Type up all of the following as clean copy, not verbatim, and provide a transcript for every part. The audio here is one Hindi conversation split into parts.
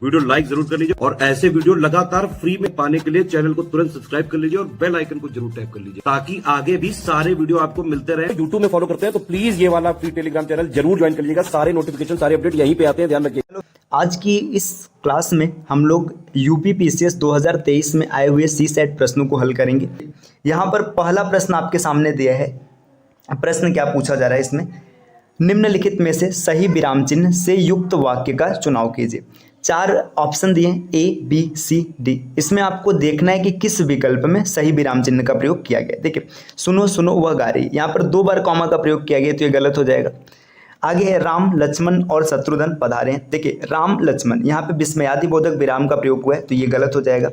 वीडियो लाइक जरूर कर लीजिए और ऐसे वीडियो लगातार फ्री में पाने के लिए चैनल को तुरंत सब्सक्राइब कर लीजिए और बेल आइकन को जरूर टैप कर लीजिए ताकि आगे भी सारे वीडियो आपको मिलते रहे। यूट्यूब में फॉलो करते हैं तो प्लीज ये वाला फ्री टेलीग्राम चैनल जरूर ज्वाइन कर लीजिएगा। सारे नोटिफिकेशन सारे अपडेट यहीं पे आते हैं, ध्यान रखिए। आज की इस क्लास में हम लोग यूपी पीसीएस 2023 में आए हुए सीसेट प्रश्नों को हल करेंगे। यहाँ पर पहला प्रश्न आपके सामने दिया है। प्रश्न क्या पूछा जा रहा है इसमें, निम्नलिखित में से सही विराम चिन्ह से युक्त वाक्य का चुनाव कीजिए। 4 ऑप्शन दिए हैं, ए बी सी डी। इसमें आपको देखना है कि किस विकल्प में सही विराम चिन्ह का प्रयोग किया गया। देखिए, सुनो सुनो वह गा रही, यहाँ पर 2 बार कॉमा का प्रयोग किया गया तो ये गलत हो जाएगा। आगे है राम लक्ष्मण और शत्रुघ्न पधारे हैं। देखिए, राम लक्ष्मण यहाँ पे विस्मयादि बोधक विराम का प्रयोग हुआ है तो ये गलत हो जाएगा।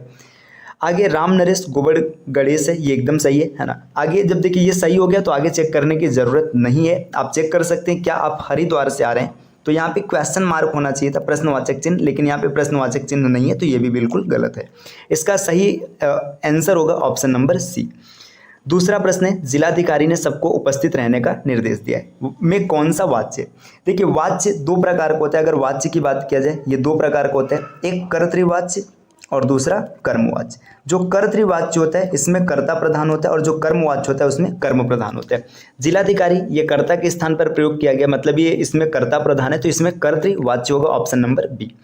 आगे राम नरेश गोबर गणेश है, ये एकदम सही है ना। आगे जब देखिए ये सही हो गया तो आगे चेक करने की जरूरत नहीं है। आप चेक कर सकते हैं क्या आप हरिद्वार से आ रहे हैं, तो यहाँ पे क्वेश्चन मार्क होना चाहिए था, प्रश्नवाचक चिन्ह, लेकिन यहाँ पे प्रश्नवाचक चिन्ह नहीं है तो ये भी बिल्कुल गलत है। इसका सही आंसर होगा ऑप्शन नंबर सी। दूसरा प्रश्न है, जिलाधिकारी ने सबको उपस्थित रहने का निर्देश दिया है में कौन सा वाच्य। देखिए, वाच्य 2 प्रकार का होता है। अगर वाच्य की बात किया जाए ये 2 प्रकार का होता है, एक कर्तृवाच्य और दूसरा कर्मवाच्य। जो कर्तृवाच्य होता है इसमें कर्ता प्रधान होता है और जो कर्मवाच्य होता है उसमें कर्म प्रधान होता है। जिलाधिकारी ये कर्ता के स्थान पर प्रयोग किया गया, मतलब ये इसमें कर्ता प्रधान है तो इसमें कर्तृवाच्य होगा, ऑप्शन नंबर बी।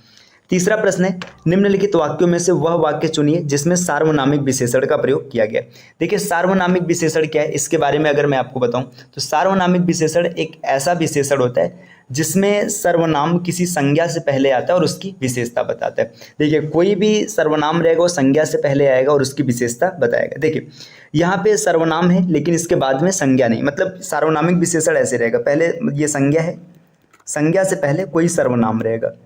तीसरा प्रश्न है, निम्नलिखित वाक्यों में से वह वाक्य चुनिए जिसमें सार्वनामिक विशेषण का प्रयोग किया गया। देखिए, सार्वनामिक विशेषण क्या है इसके बारे में अगर मैं आपको बताऊं तो सार्वनामिक विशेषण एक ऐसा विशेषण होता है जिसमें सर्वनाम किसी संज्ञा से पहले आता है और उसकी विशेषता बताता है। देखिए, कोई भी सर्वनाम रहेगा वो संज्ञा से पहले आएगा और उसकी विशेषता बताएगा। देखिए, यहाँ पे सर्वनाम है लेकिन इसके बाद में संज्ञा नहीं, मतलब सार्वनामिक विशेषण ऐसे रहेगा, पहले ये संज्ञा है, संज्ञा से पहले कोई सर्वनाम रहेगा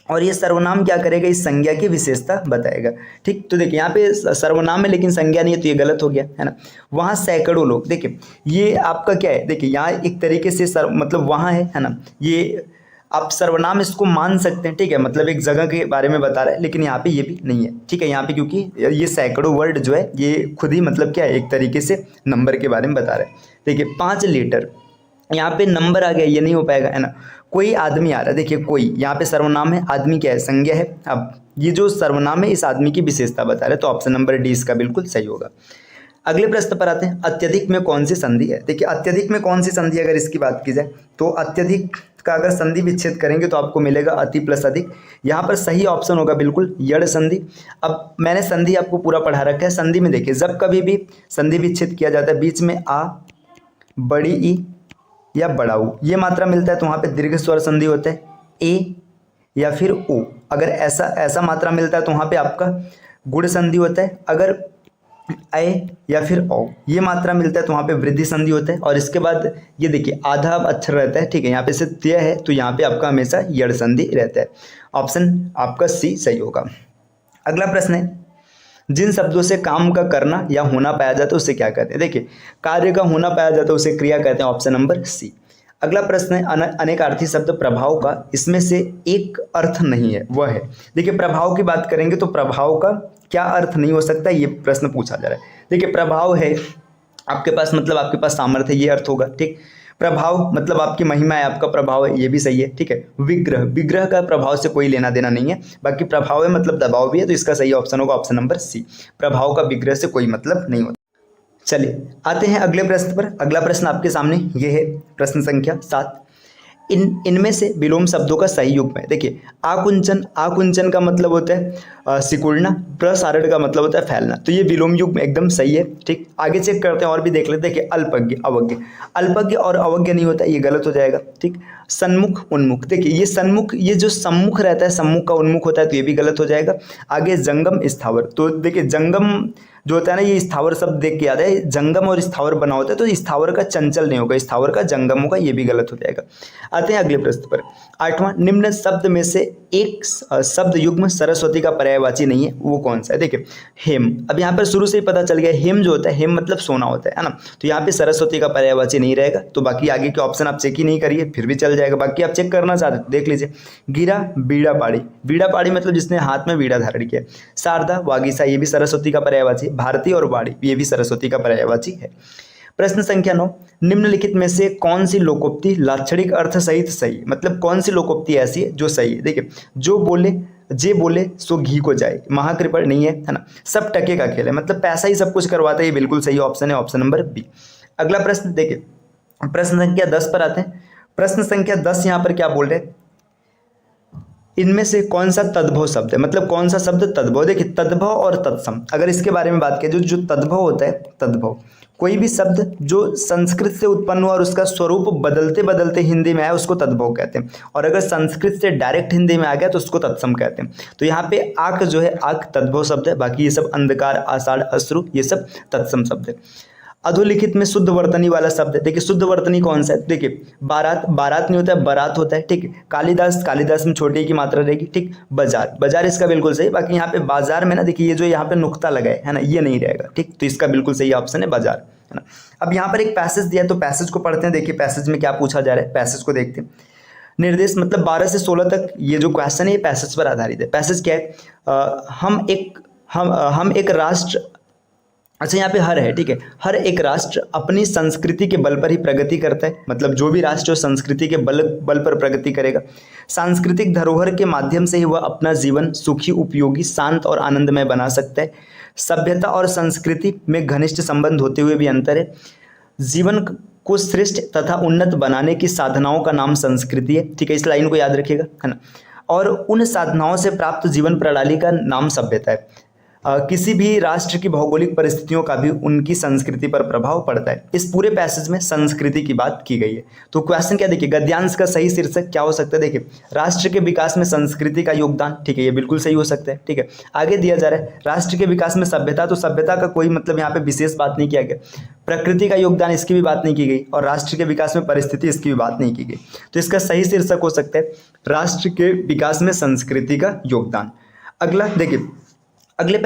और ये सर्वनाम क्या करेगा, इस संज्ञा की विशेषता बताएगा। ठीक, तो देखिए यहाँ पे सर्वनाम है लेकिन संज्ञा नहीं है तो ये गलत हो गया है ना। वहाँ सैकड़ों लोग, देखिए ये आपका क्या है, देखिए यहाँ एक तरीके से मतलब वहाँ है ना, ये आप सर्वनाम इसको मान सकते हैं। ठीक है, मतलब एक जगह के बारे में बता रहा है, लेकिन यहाँ पे ये भी नहीं है। ठीक है, यहाँ पे क्योंकि ये सैकड़ों वर्ड जो है ये खुद ही मतलब क्या है, एक तरीके से नंबर के बारे में बता रहा है। देखिए 5 लीटर, यहाँ पे नंबर आ गया, ये नहीं हो पाएगा है ना। कोई आदमी आ रहा है, देखिए कोई यहाँ पे सर्वनाम है, आदमी क्या है, संज्ञा है। अब ये जो सर्वनाम है इस आदमी की विशेषता बता रहे हैं तो ऑप्शन नंबर डी इसका बिल्कुल सही होगा। अगले प्रश्न पर आते हैं, अत्यधिक में कौन सी संधि है। देखिए, अत्यधिक में कौन सी संधि, अगर इसकी बात की जाए तो अत्यधिक का अगर संधि विच्छेद करेंगे तो आपको मिलेगा अति प्लस अधिक। यहाँ पर सही ऑप्शन होगा बिल्कुल यड़ संधि। अब मैंने संधि आपको पूरा पढ़ा रखा है। संधि में देखिए, जब कभी भी संधि विच्छेद किया जाता है बीच में आ, बड़ी ई या बड़ा ऊ ये मात्रा मिलता है तो वहाँ पे दीर्घ स्वर संधि होता है, ए या फिर ओ। अगर ऐसा मात्रा मिलता है तो वहाँ पे आपका गुण संधि होता है। अगर ए या फिर ओ ये मात्रा मिलता है तो वहाँ पे वृद्धि संधि होता है। और इसके बाद ये देखिए आधा अक्षर रहता है। ठीक है, यहाँ पे से त्य है तो यहाँ पे आपका हमेशा यड़ संधि रहता है। ऑप्शन आपका सी सही होगा। अगला प्रश्न है, जिन शब्दों से काम का करना या होना पाया जाता है उसे क्या कहते हैं। देखिए, कार्य का होना पाया जाता है उसे क्रिया कहते हैं, ऑप्शन नंबर सी। अगला प्रश्न है, अनेकार्थी शब्द प्रभाव का इसमें से एक अर्थ नहीं है, वह है। देखिए, प्रभाव की बात करेंगे तो प्रभाव का क्या अर्थ नहीं हो सकता, ये प्रश्न पूछा जा रहा है। देखिए, प्रभाव है आपके पास, मतलब आपके पास सामर्थ्य, ये अर्थ होगा। ठीक, प्रभाव मतलब आपकी महिमा है, आपका प्रभाव है, ये भी सही है। ठीक है, विग्रह, विग्रह का प्रभाव से कोई लेना देना नहीं है, बाकी प्रभाव है मतलब दबाव भी है तो इसका सही ऑप्शन होगा ऑप्शन नंबर सी। प्रभाव का विग्रह से कोई मतलब नहीं होता। चलिए आते हैं अगले प्रश्न पर। अगला प्रश्न आपके सामने ये है, प्रश्न संख्या 7। इनमें से विलोम शब्दों का सही युग्म है। देखिए, आकुंचन, आकुंचन का मतलब होता है सिकुड़ना, प्रसारण का मतलब होता है फैलना, तो ये विलोम युग्म एकदम सही है। ठीक, आगे चेक करते हैं और भी देख लेते हैं। देखिए, अल्पज्ञ अवज्ञ, अल्पज्ञ और अवज्ञ नहीं होता, ये गलत हो जाएगा। ठीक, सन्मुख उन्मुख, देखिए ये सन्मुख, ये जो सम्मुख रहता है सम्मुख का उन्मुख होता है तो ये भी गलत हो जाएगा। आगे जंगम स्थावर, तो देखिए जंगम जो होता है ना, ये स्थावर शब्द देख के याद है, जंगम और स्थावर बना होता है तो स्थावर का चंचल नहीं होगा, स्थावर का जंगम होगा, ये भी गलत हो जाएगा। आते हैं अगले प्रश्न पर। 8वां, निम्न शब्द में से एक शब्द युग्म सरस्वती का पर्यायवाची नहीं है, वो कौन सा है। देखिए, हेम, अब यहाँ पर शुरू से ही पता चल गया, हेम जो होता है, हेम मतलब सोना होता है ना, तो यहाँ पे सरस्वती का पर्यायवाची नहीं रहेगा। तो बाकी आगे के ऑप्शन आप चेक ही नहीं करिए फिर भी चल जाएगा, बाकी आप चेक करना चाहते तो देख लीजिए। गिरा, बीड़ा पाड़ी, बीड़ा पाड़ी मतलब जिसने हाथ में बीड़ा धारण किया। शारदा, वागीसा, ये भी सरस्वती का पर्यायवाची। भारती और वाड़ी, ये भी सरस्वती का पर्यायवाची है। प्रश्न संख्या 9, निम्नलिखित में से कौन सी लोकोक्ति लाक्षणिक अर्थ सहित सही, मतलब कौन सी लोकोक्ति ऐसी है जो सही है। देखिए, जो बोले जे बोले सो घी को जाए, महाकृपण नहीं है ना, सब टके का खेल है, मतलब पैसा ही सब कुछ करवाता है, ये बिल्कुल सही ऑप्शन है, ऑप्शन नंबर बी। अगला प्रश्न देखिए, प्रश्न संख्या 10 पर आते हैं। प्रश्न संख्या 10 यहाँ पर क्या बोल रहे हैं, इनमें से कौन सा तद्भव शब्द है, मतलब कौन सा शब्द तद्भव। देखिए तद्भव और तत्सम, अगर इसके बारे में बात करें, जो तद्भव होता है, तद्भव कोई भी शब्द जो संस्कृत से उत्पन्न हुआ और उसका स्वरूप बदलते बदलते हिंदी में आया उसको तद्भव कहते हैं, और अगर संस्कृत से डायरेक्ट हिंदी में आ गया तो उसको तत्सम कहते हैं। तो यहाँ पे आक जो है, आक तद्भव शब्द है, बाकी ये सब अंधकार, आषाढ़, अश्रु, ये सब तत्सम शब्द है। अधोलिखित में शुद्ध वर्तनी वाला शब्द है। देखिए शुद्ध वर्तनी कौन सा है, देखिए बारात, बारात नहीं होता है, बारात होता है, ठीक है। कालिदास, कालिदास में छोटे की मात्रा रहेगी, ठीक। बाजार, बाजार इसका बिल्कुल सही। बाकी यहाँ पे बाजार में ना देखिए ये जो यहाँ पे नुक्ता लगा है ना, ये नहीं रहेगा, ठीक। तो इसका बिल्कुल सही ऑप्शन है बाजार, है ना। अब यहाँ पर एक पैसेज दिया है, तो पैसेज को पढ़ते हैं। देखिए पैसेज में क्या पूछा जा रहा है, पैसेज को देखते हैं। निर्देश मतलब 12 से 16 तक ये जो क्वेश्चन है ये पैसेज पर आधारित है। पैसेज क्या है, हम एक राष्ट्र, अच्छा यहाँ पे हर है, ठीक है, हर एक राष्ट्र अपनी संस्कृति के बल पर ही प्रगति करता है, मतलब जो भी राष्ट्र संस्कृति के बल पर प्रगति करेगा। सांस्कृतिक धरोहर के माध्यम से ही वह अपना जीवन सुखी, उपयोगी, शांत और आनंदमय बना सकता है। सभ्यता और संस्कृति में घनिष्ठ संबंध होते हुए भी अंतर है। जीवन को श्रेष्ठ तथा उन्नत बनाने की साधनाओं का नाम संस्कृति है, ठीक है, इस लाइन को याद रखिएगा, है ना। और उन साधनाओं से प्राप्त जीवन प्रणाली का नाम सभ्यता है। किसी भी राष्ट्र की भौगोलिक परिस्थितियों का भी उनकी संस्कृति पर प्रभाव पड़ता है। इस पूरे पैसेज में संस्कृति की बात की गई है। तो क्वेश्चन क्या, देखिए गद्यांश का सही शीर्षक क्या हो सकता है, देखिए राष्ट्र के विकास में संस्कृति का योगदान, ठीक है, ये बिल्कुल सही हो सकता है, ठीक है। आगे दिया जा रहा है राष्ट्र के विकास में सभ्यता, तो सभ्यता का कोई मतलब यहाँ पे विशेष बात नहीं किया गया। प्रकृति का योगदान, इसकी भी बात नहीं की गई, और राष्ट्र के विकास में परिस्थिति, इसकी भी बात नहीं की गई। तो इसका सही शीर्षक हो सकता है राष्ट्र के विकास में संस्कृति का योगदान। अगला देखिए, अगले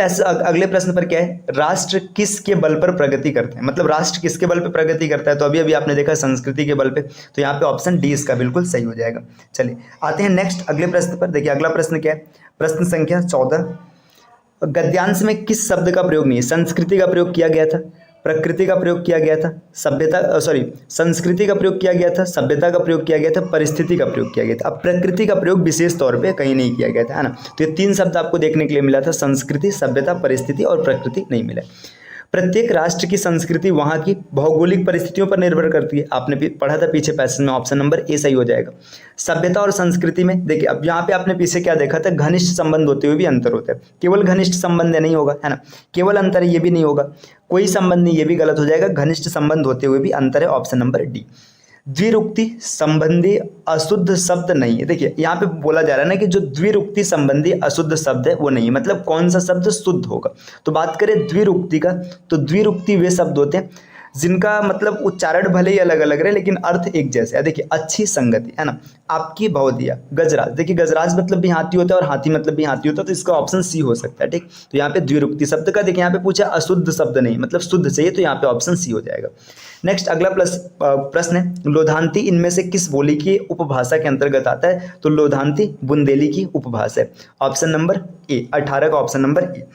प्रश्न पर क्या है, राष्ट्र किसके बल पर प्रगति करते हैं, मतलब राष्ट्र किसके बल पर प्रगति करता है। तो अभी अभी आपने देखा संस्कृति के बल पे, तो यहाँ पे ऑप्शन डी इसका बिल्कुल सही हो जाएगा। चलिए आते हैं नेक्स्ट अगले प्रश्न पर। देखिए अगला प्रश्न क्या है, प्रश्न संख्या 14, गद्यांश में किस शब्द का प्रयोग नहीं है। संस्कृति का प्रयोग किया गया था, प्रकृति का प्रयोग किया गया था, संस्कृति का प्रयोग किया गया था, सभ्यता का प्रयोग किया गया था, परिस्थिति का प्रयोग किया गया था। अब प्रकृति का प्रयोग विशेष तौर पे कहीं नहीं किया गया था, है ना। तो ये 3 शब्द आपको देखने के लिए मिला था, संस्कृति, सभ्यता, परिस्थिति, और प्रकृति नहीं मिला। प्रत्येक राष्ट्र की संस्कृति वहाँ की भौगोलिक परिस्थितियों पर निर्भर करती है, आपने पढ़ा था पीछे पैसेज में, ऑप्शन नंबर ए सही हो जाएगा। सभ्यता और संस्कृति में देखिए, अब यहाँ पे आपने पीछे क्या देखा था, घनिष्ठ संबंध होते हुए भी अंतर होता है। केवल घनिष्ठ संबंध नहीं होगा, है ना, केवल अंतर है ये भी नहीं होगा, कोई संबंध नहीं, ये भी गलत हो जाएगा, घनिष्ठ संबंध होते हुए भी अंतर है, ऑप्शन नंबर डी। द्विरुक्ति संबंधी अशुद्ध शब्द नहीं है। देखिए यहाँ पे बोला जा रहा है ना कि जो द्विरुक्ति संबंधी अशुद्ध शब्द है वो नहीं है, मतलब कौन सा शब्द शुद्ध होगा। तो बात करें द्विरुक्ति का, तो द्विरुक्ति वे शब्द होते हैं जिनका मतलब उच्चारण भले ही अलग अलग रहे लेकिन अर्थ एक जैसे है। देखिए अच्छी संगति, है ना, आपकी भवदिया, गजराज, देखिए गजराज मतलब भी हाथी होता है और हाथी मतलब भी हाथी होता है, तो इसका ऑप्शन सी हो सकता है, ठीक। तो यहाँ पे द्विरुक्ति शब्द का देखिए यहाँ पे पूछा अशुद्ध शब्द नहीं, मतलब शुद्ध चाहिए, तो यहाँ पे ऑप्शन सी हो जाएगा। नेक्स्ट अगला प्रश्न है, लोधांती इनमें से किस बोली की उपभाषा के अंतर्गत आता है। तो लोधांती बुंदेली की उपभाषा है, ऑप्शन नंबर ए, 18 का ऑप्शन नंबर ए।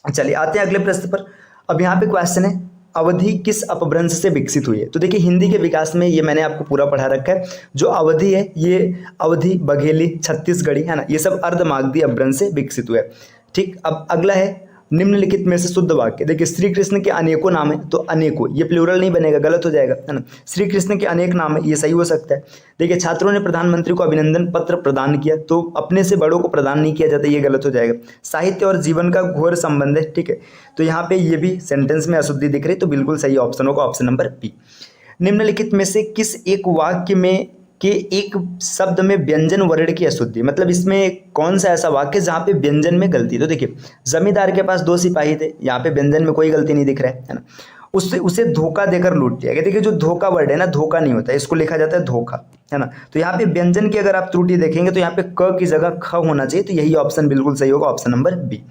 चलिए आते हैं अगले प्रश्न पर। अब यहाँ पे क्वेश्चन है, अवधि किस अपभ्रंश से विकसित हुई है। तो देखिए हिंदी के विकास में ये मैंने आपको पूरा पढ़ा रखा है। जो अवधि है ये अवधि, बघेली, छत्तीसगढ़ी, है ना, ये सब अर्धमागधी अपभ्रंश से विकसित हुए, ठीक। अब अगला है निम्नलिखित में से शुद्ध वाक्य। देखिए श्री कृष्ण के अनेकों नाम है, तो अनेकों ये प्लूरल नहीं बनेगा, गलत हो जाएगा, है ना। श्री कृष्ण के अनेक नाम है, ये सही हो सकता है। देखिए छात्रों ने प्रधानमंत्री को अभिनंदन पत्र प्रदान किया, तो अपने से बड़ों को प्रदान नहीं किया जाता, ये गलत हो जाएगा। साहित्य और जीवन का घोर संबंध है, ठीक है, तो यहाँ पे ये भी सेंटेंस में अशुद्धि दिख रही, तो बिल्कुल सही ऑप्शन होगा, ऑप्शन नंबर बी। निम्नलिखित में से किस एक वाक्य में कि एक शब्द में व्यंजन वर्ण की अशुद्धि, मतलब इसमें कौन सा ऐसा वाक्य जहाँ पे व्यंजन में गलती। तो देखिए जमींदार के पास 2 सिपाही थे, यहाँ पे व्यंजन में कोई गलती नहीं दिख रहा है ना। उसे धोखा देकर लूट लिया गया। देखिए जो धोखा वर्ड है ना, धोखा नहीं होता है, इसको लिखा जाता है धोखा, है ना। तो यहाँ पे व्यंजन की अगर आप त्रुटि देखेंगे तो यहाँ पे क की जगह ख होना चाहिए, तो यही ऑप्शन बिल्कुल सही होगा, ऑप्शन नंबर बी।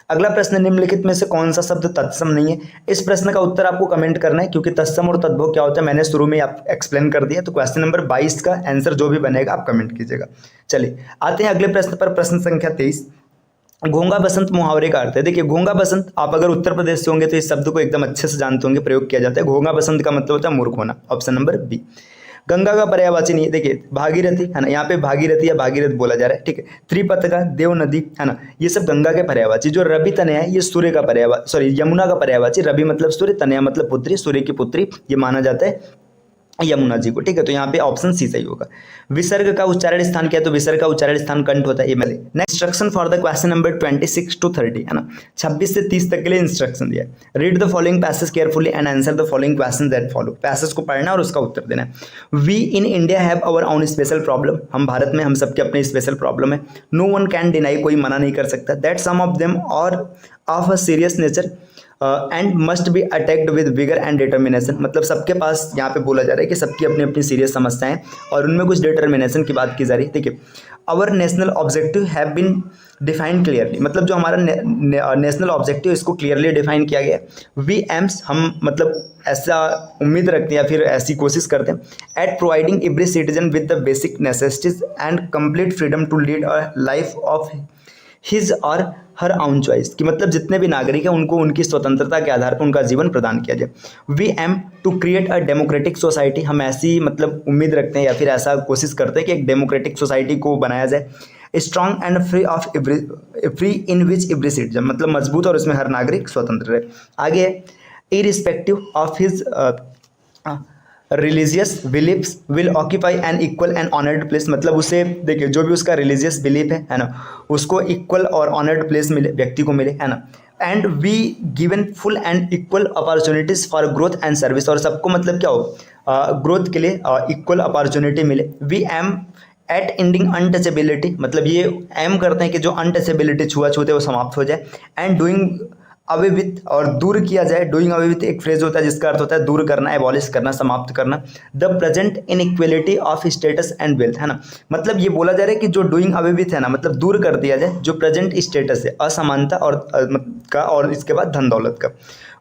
अगला प्रश्न, निम्नलिखित में से कौन सा शब्द तत्सम नहीं है। इस प्रश्न का उत्तर आपको कमेंट करना है, क्योंकि तत्सम और तद्भव क्या होता है मैंने शुरू में आप एक्सप्लेन कर दिया। तो क्वेश्चन नंबर 22 का आंसर जो भी बनेगा आप कमेंट कीजिएगा। चलिए आते हैं अगले प्रश्न पर, प्रश्न संख्या 23। घोंगा बसंत मुहावरे का अर्थ है। देखिए घोंगा बसंत, आप अगर उत्तर प्रदेश से होंगे तो इस शब्द को एकदम अच्छे से जानते होंगे, प्रयोग किया जाता है। घोंगा बसंत का मतलब होता है मूर्ख होना, ऑप्शन नंबर बी। गंगा का पर्यायवाची नहीं है, देखिए भागीरथी है ना, यहाँ पे भागीरथी या भागीरथ बोला जा रहा है, ठीक है। त्रिपथका, देव नदी है ना, ये सब गंगा के पर्यायवाची। जो रवि तनया है ये सूर्य का पर्यायवाची, सॉरी यमुना का पर्यायवाची। रवि मतलब सूर्य, तनया मतलब पुत्री, सूर्य की पुत्री ये माना जाता है यमुना जी को, ठीक है। तो यहाँ पे ऑप्शन सी सही होगा। विसर्ग का उच्चारण स्थान क्या है, तो विसर्ग का उच्चारण स्थान कंठ होता है, ये मिले। Next instruction for the question number 26 to 30 है ना, 26 से 30 तक के लिए इंस्ट्रक्शन दिया है। Read the following passage carefully and answer the following question that follow. Passage को पढ़ना और उसका उत्तर देना है। We in India have our own special problem, हम भारत में हम सबके अपने स्पेशल प्रॉब्लम है। नो वन कैन डिनाई, कोई मना नहीं कर सकता। That some of them are of a serious nature and must be attacked with vigour and determination, मतलब सबके पास यहाँ पे बोला जा रहा है कि सबकी अपनी अपनी सीरियस समस्याएं और उनमें कुछ डिटर्मिनेशन की बात की जा रही है। देखिए, our national objective have been defined clearly, मतलब जो हमारा नेशनल ऑब्जेक्टिव इसको क्लियरली डिफाइन किया गया है। वी एम्स, हम मतलब ऐसा उम्मीद रखते हैं या फिर ऐसी कोशिश करते हैं at providing every citizen with the basic necessities and complete freedom to lead a life of his or her on choice, कि मतलब जितने भी नागरिक हैं उनको उनकी स्वतंत्रता के आधार पर उनका जीवन प्रदान किया जाए। We aim to create a democratic society, हम ऐसी मतलब उम्मीद रखते हैं या फिर ऐसा कोशिश करते हैं कि एक डेमोक्रेटिक सोसाइटी को बनाया जाए। Strong and free of free in which every citizen, मतलब मजबूत और उसमें हर नागरिक स्वतंत्र रहे। आगे, irrespective of his religious beliefs will occupy an equal and honoured place, मतलब उसे देखिए जो भी उसका रिलीजियस बिलीफ है ना, उसको इक्वल और ऑनर्ड प्लेस मिले, व्यक्ति को मिले, है ना। And we given full and equal opportunities for growth and service, और सबको मतलब क्या हो ग्रोथ के लिए इक्वल अपॉर्चुनिटी मिले। We aim at ending untouchability, मतलब ये एम करते हैं कि जो अनटचेबिलिटी छुआछूत है वो समाप्त हो जाए। एंड डूइंग अवे विथ, और दूर किया जाए। डूइंग अवे विथ एक फ्रेज होता है जिसका अर्थ होता है दूर करना, एबॉलिश करना, समाप्त करना। The present inequality of status and wealth, है ना, मतलब ये बोला जा रहा है कि जो डूइंग अवे विथ है ना, मतलब दूर कर दिया जाए जो प्रेजेंट स्टेटस है, असमानता और इसके बाद धन दौलत का।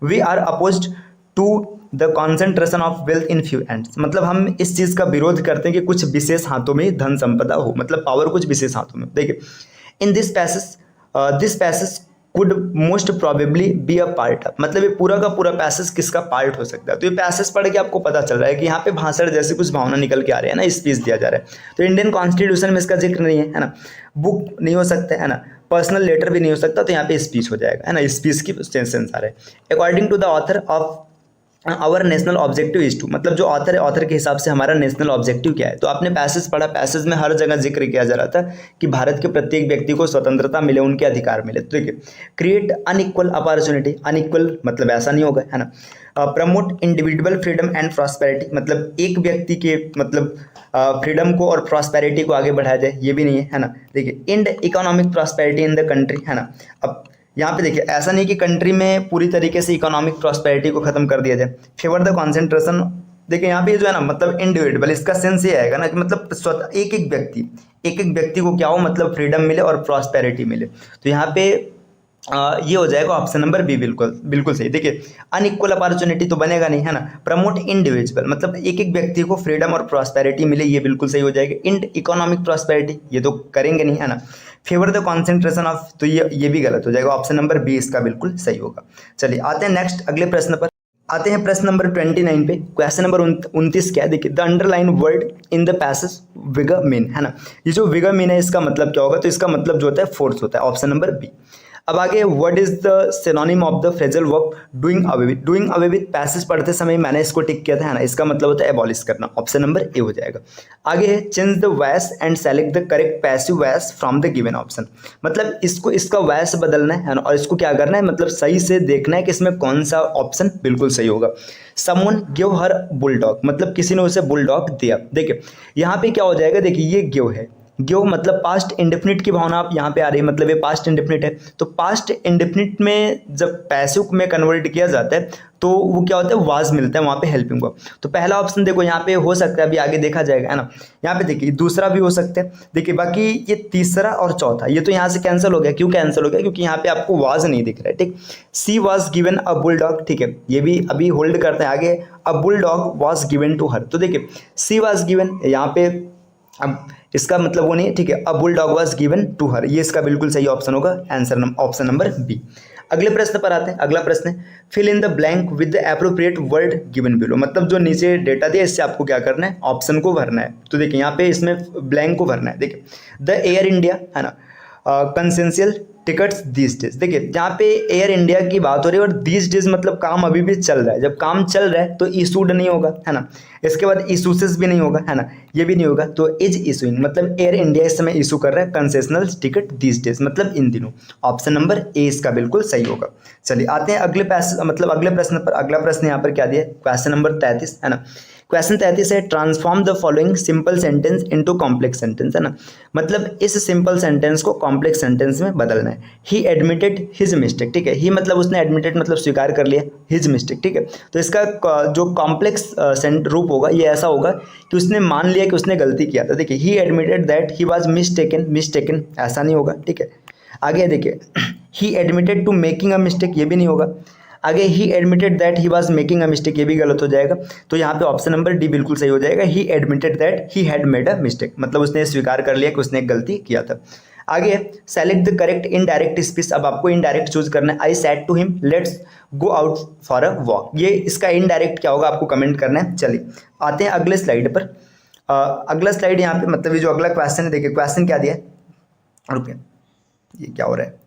We are opposed to the concentration of wealth in few hands, मतलब हम इस चीज़ का विरोध करते हैं कि कुछ विशेष हाथों में धन संपदा हो, मतलब पावर कुछ विशेष हाथों में। देखिए, in this passage could most probably be a part of, मतलब ये पूरा का पूरा पैसेज किसका पार्ट हो सकता है। तो ये पैसेज पढ़ के आपको पता चल रहा है कि यहाँ पे भाषण जैसी कुछ भावना निकल के आ रही है ना, स्पीच दिया जा रहा है। तो इंडियन कॉन्स्टिट्यूशन में इसका जिक्र नहीं है ना, बुक नहीं हो सकता है ना, पर्सनल लेटर भी नहीं हो सकता, तो यहाँ पे स्पीच हो जाएगा, है ना, स्पीच की सेंस आ रहा है। According to the author of our national objective is to, मतलब जो ऑथर है, ऑथर के हिसाब से हमारा नेशनल ऑब्जेक्टिव क्या है। तो आपने पैसेज पढ़ा, पैसेज में हर जगह जिक्र किया जा रहा था कि भारत के प्रत्येक व्यक्ति को स्वतंत्रता मिले, उनके अधिकार मिले। तो देखिए, क्रिएट अनइक्वल अपॉर्चुनिटी, अनइक्वल मतलब ऐसा नहीं होगा, है ना। Promote individual freedom and prosperity, मतलब एक व्यक्ति के मतलब फ्रीडम को और प्रॉस्पेरिटी को आगे बढ़ाया जाए, ये भी नहीं है ना। देखिए, end economic prosperity in the country, है ना। अब यहाँ पे देखिए, ऐसा नहीं कि कंट्री में पूरी तरीके से इकोनॉमिक प्रॉस्पेरिटी को खत्म कर दिया जाए। फेवर द कॉन्सेंट्रेशन, देखिए यहाँ पे जो है ना, मतलब इंडिविजुअल, इसका सेंस ये आएगा ना कि मतलब स्वतः एक एक व्यक्ति को क्या हो, मतलब फ्रीडम मिले और प्रॉस्पेरिटी मिले। तो यहाँ पे ये हो जाएगा ऑप्शन नंबर बी, बिल्कुल सही। देखिए, अनइक्वल अपॉर्चुनिटी तो बनेगा नहीं, है ना। प्रमोट इंडिविजुअल, मतलब एक एक व्यक्ति को फ्रीडम और प्रॉस्पेरिटी मिले, ये बिल्कुल सही हो जाएगा। इंड इकोनॉमिक प्रॉस्पेरिटी ये तो करेंगे नहीं, है ना। फेवर द कॉन्सेंट्रेशन ऑफ, तो ये भी गलत हो जाएगा, ऑप्शन नंबर बी इसका बिल्कुल सही होगा। चलिए आते हैं नेक्स्ट अगले प्रश्न पर। आते हैं प्रश्न नंबर 29 पे। क्वेश्चन नंबर 29 क्या है, देखिए, the underline word in the passage vigour mean, है ना। ये जो विगर मीन है इसका मतलब क्या होगा, तो इसका मतलब जो होता है फोर्स होता है, ऑप्शन नंबर बी। अब आगे, what is the synonym of the phrasal verb doing away with. Doing away with passage पढ़ते समय मैंने इसको टिक किया था, है ना, इसका मतलब होता है एबॉलिश करना, ऑप्शन नंबर ए हो जाएगा। आगे है, change the voice and select the correct passive voice from the given option, मतलब इसका वॉइस बदलना है ना, और इसको क्या करना है, मतलब सही से देखना है कि इसमें कौन सा ऑप्शन बिल्कुल सही होगा। समवन गिव हर बुलडॉग, मतलब किसी ने उसे बुलडॉग दिया। देखिए, यहाँ पे क्या हो जाएगा, देखिए ये गिव है, गिव मतलब पास्ट इंडेफिनिट की भावना आप यहाँ पे आ रही है, मतलब ये पास्ट इंडेफिनिट है। तो पास्ट इंडेफिनिट में जब पैसिव में कन्वर्ट किया जाता है तो वो क्या होता है, वाज मिलता है वहाँ पे हेल्पिंग वर्ब। तो पहला ऑप्शन देखो यहाँ पे हो सकता है, अभी आगे देखा जाएगा, है ना। यहाँ पे देखिए दूसरा भी हो सकता है। देखिए बाकी ये तीसरा और चौथा ये तो यहाँ से कैंसिल हो गया। क्यों कैंसिल हो गया, क्योंकि यहाँ पे आपको वाज नहीं दिख रहा है, ठीक। She was given a bulldog, ठीक है, ये भी अभी होल्ड करते हैं। आगे, a bulldog was given to her, तो देखिए सी वाज गिवन, यहाँ पे अब इसका मतलब वो नहीं है, ठीक है। A bulldog was given to her, ये इसका बिल्कुल सही ऑप्शन होगा, आंसर ऑप्शन नंबर बी। अगले प्रश्न पर आते हैं। अगला प्रश्न है fill in the blank with the appropriate word given below. मतलब जो नीचे डेटा दिया इससे आपको क्या करना है, ऑप्शन को भरना है। तो देखिए यहाँ पे इसमें ब्लैंक को भरना है। देखिए द एयर इंडिया है ना, कंसेंशियल टिकट्स दीज डेज। देखिए यहाँ पे एयर इंडिया की बात हो रही है और दीज डेज मतलब काम अभी भी चल रहा है। जब काम चल रहा है तो इशूड नहीं होगा, है ना। इसके बाद इशूसेस भी नहीं होगा, है ना, ये भी नहीं होगा। तो इज इशूइंग मतलब एयर इंडिया इस समय इशू कर रहा है कंसेशनल टिकट दीज डेज, मतलब इन दिनों। ऑप्शन नंबर ए इसका बिल्कुल सही होगा। चलिए आते हैं अगले अगले प्रश्न पर। अगला प्रश्न यहाँ पर क्या दिया है, क्वेश्चन नंबर 33, है ना। क्वेश्चन 33 है transform the following simple sentence into complex sentence, है ना। मतलब इस सिंपल सेंटेंस को कॉम्प्लेक्स सेंटेंस में बदलना है। ही एडमिटेड हिज मिस्टेक, ठीक है। ही मतलब उसने एडमिटेड मतलब स्वीकार कर लिया, हिज मिस्टेक, ठीक है। तो इसका जो कॉम्प्लेक्स रूप होगा ये ऐसा होगा कि उसने मान लिया कि उसने गलती किया था। देखिए he admitted that he was mistaken ऐसा नहीं होगा, ठीक है। आगे देखिए he admitted to making a mistake, ये भी नहीं होगा। आगे he admitted that he was making a mistake, ये भी गलत हो जाएगा। तो यहाँ पे ऑप्शन नंबर डी बिल्कुल सही हो जाएगा। ही admitted that he had made a mistake, मतलब उसने स्वीकार कर लिया कि उसने एक गलती किया था। आगे select the correct indirect speech. अब आपको इनडायरेक्ट चूज करना है। I said to him let's go out for a walk. ये इसका इनडायरेक्ट क्या होगा आपको कमेंट करना है। चलिए आते हैं अगले स्लाइड पर। अगला स्लाइड यहाँ पे मतलब ये जो अगला क्वेश्चन है, देखिए क्वेश्चन क्या दिया है, रुकिए ये क्या हो रहा है।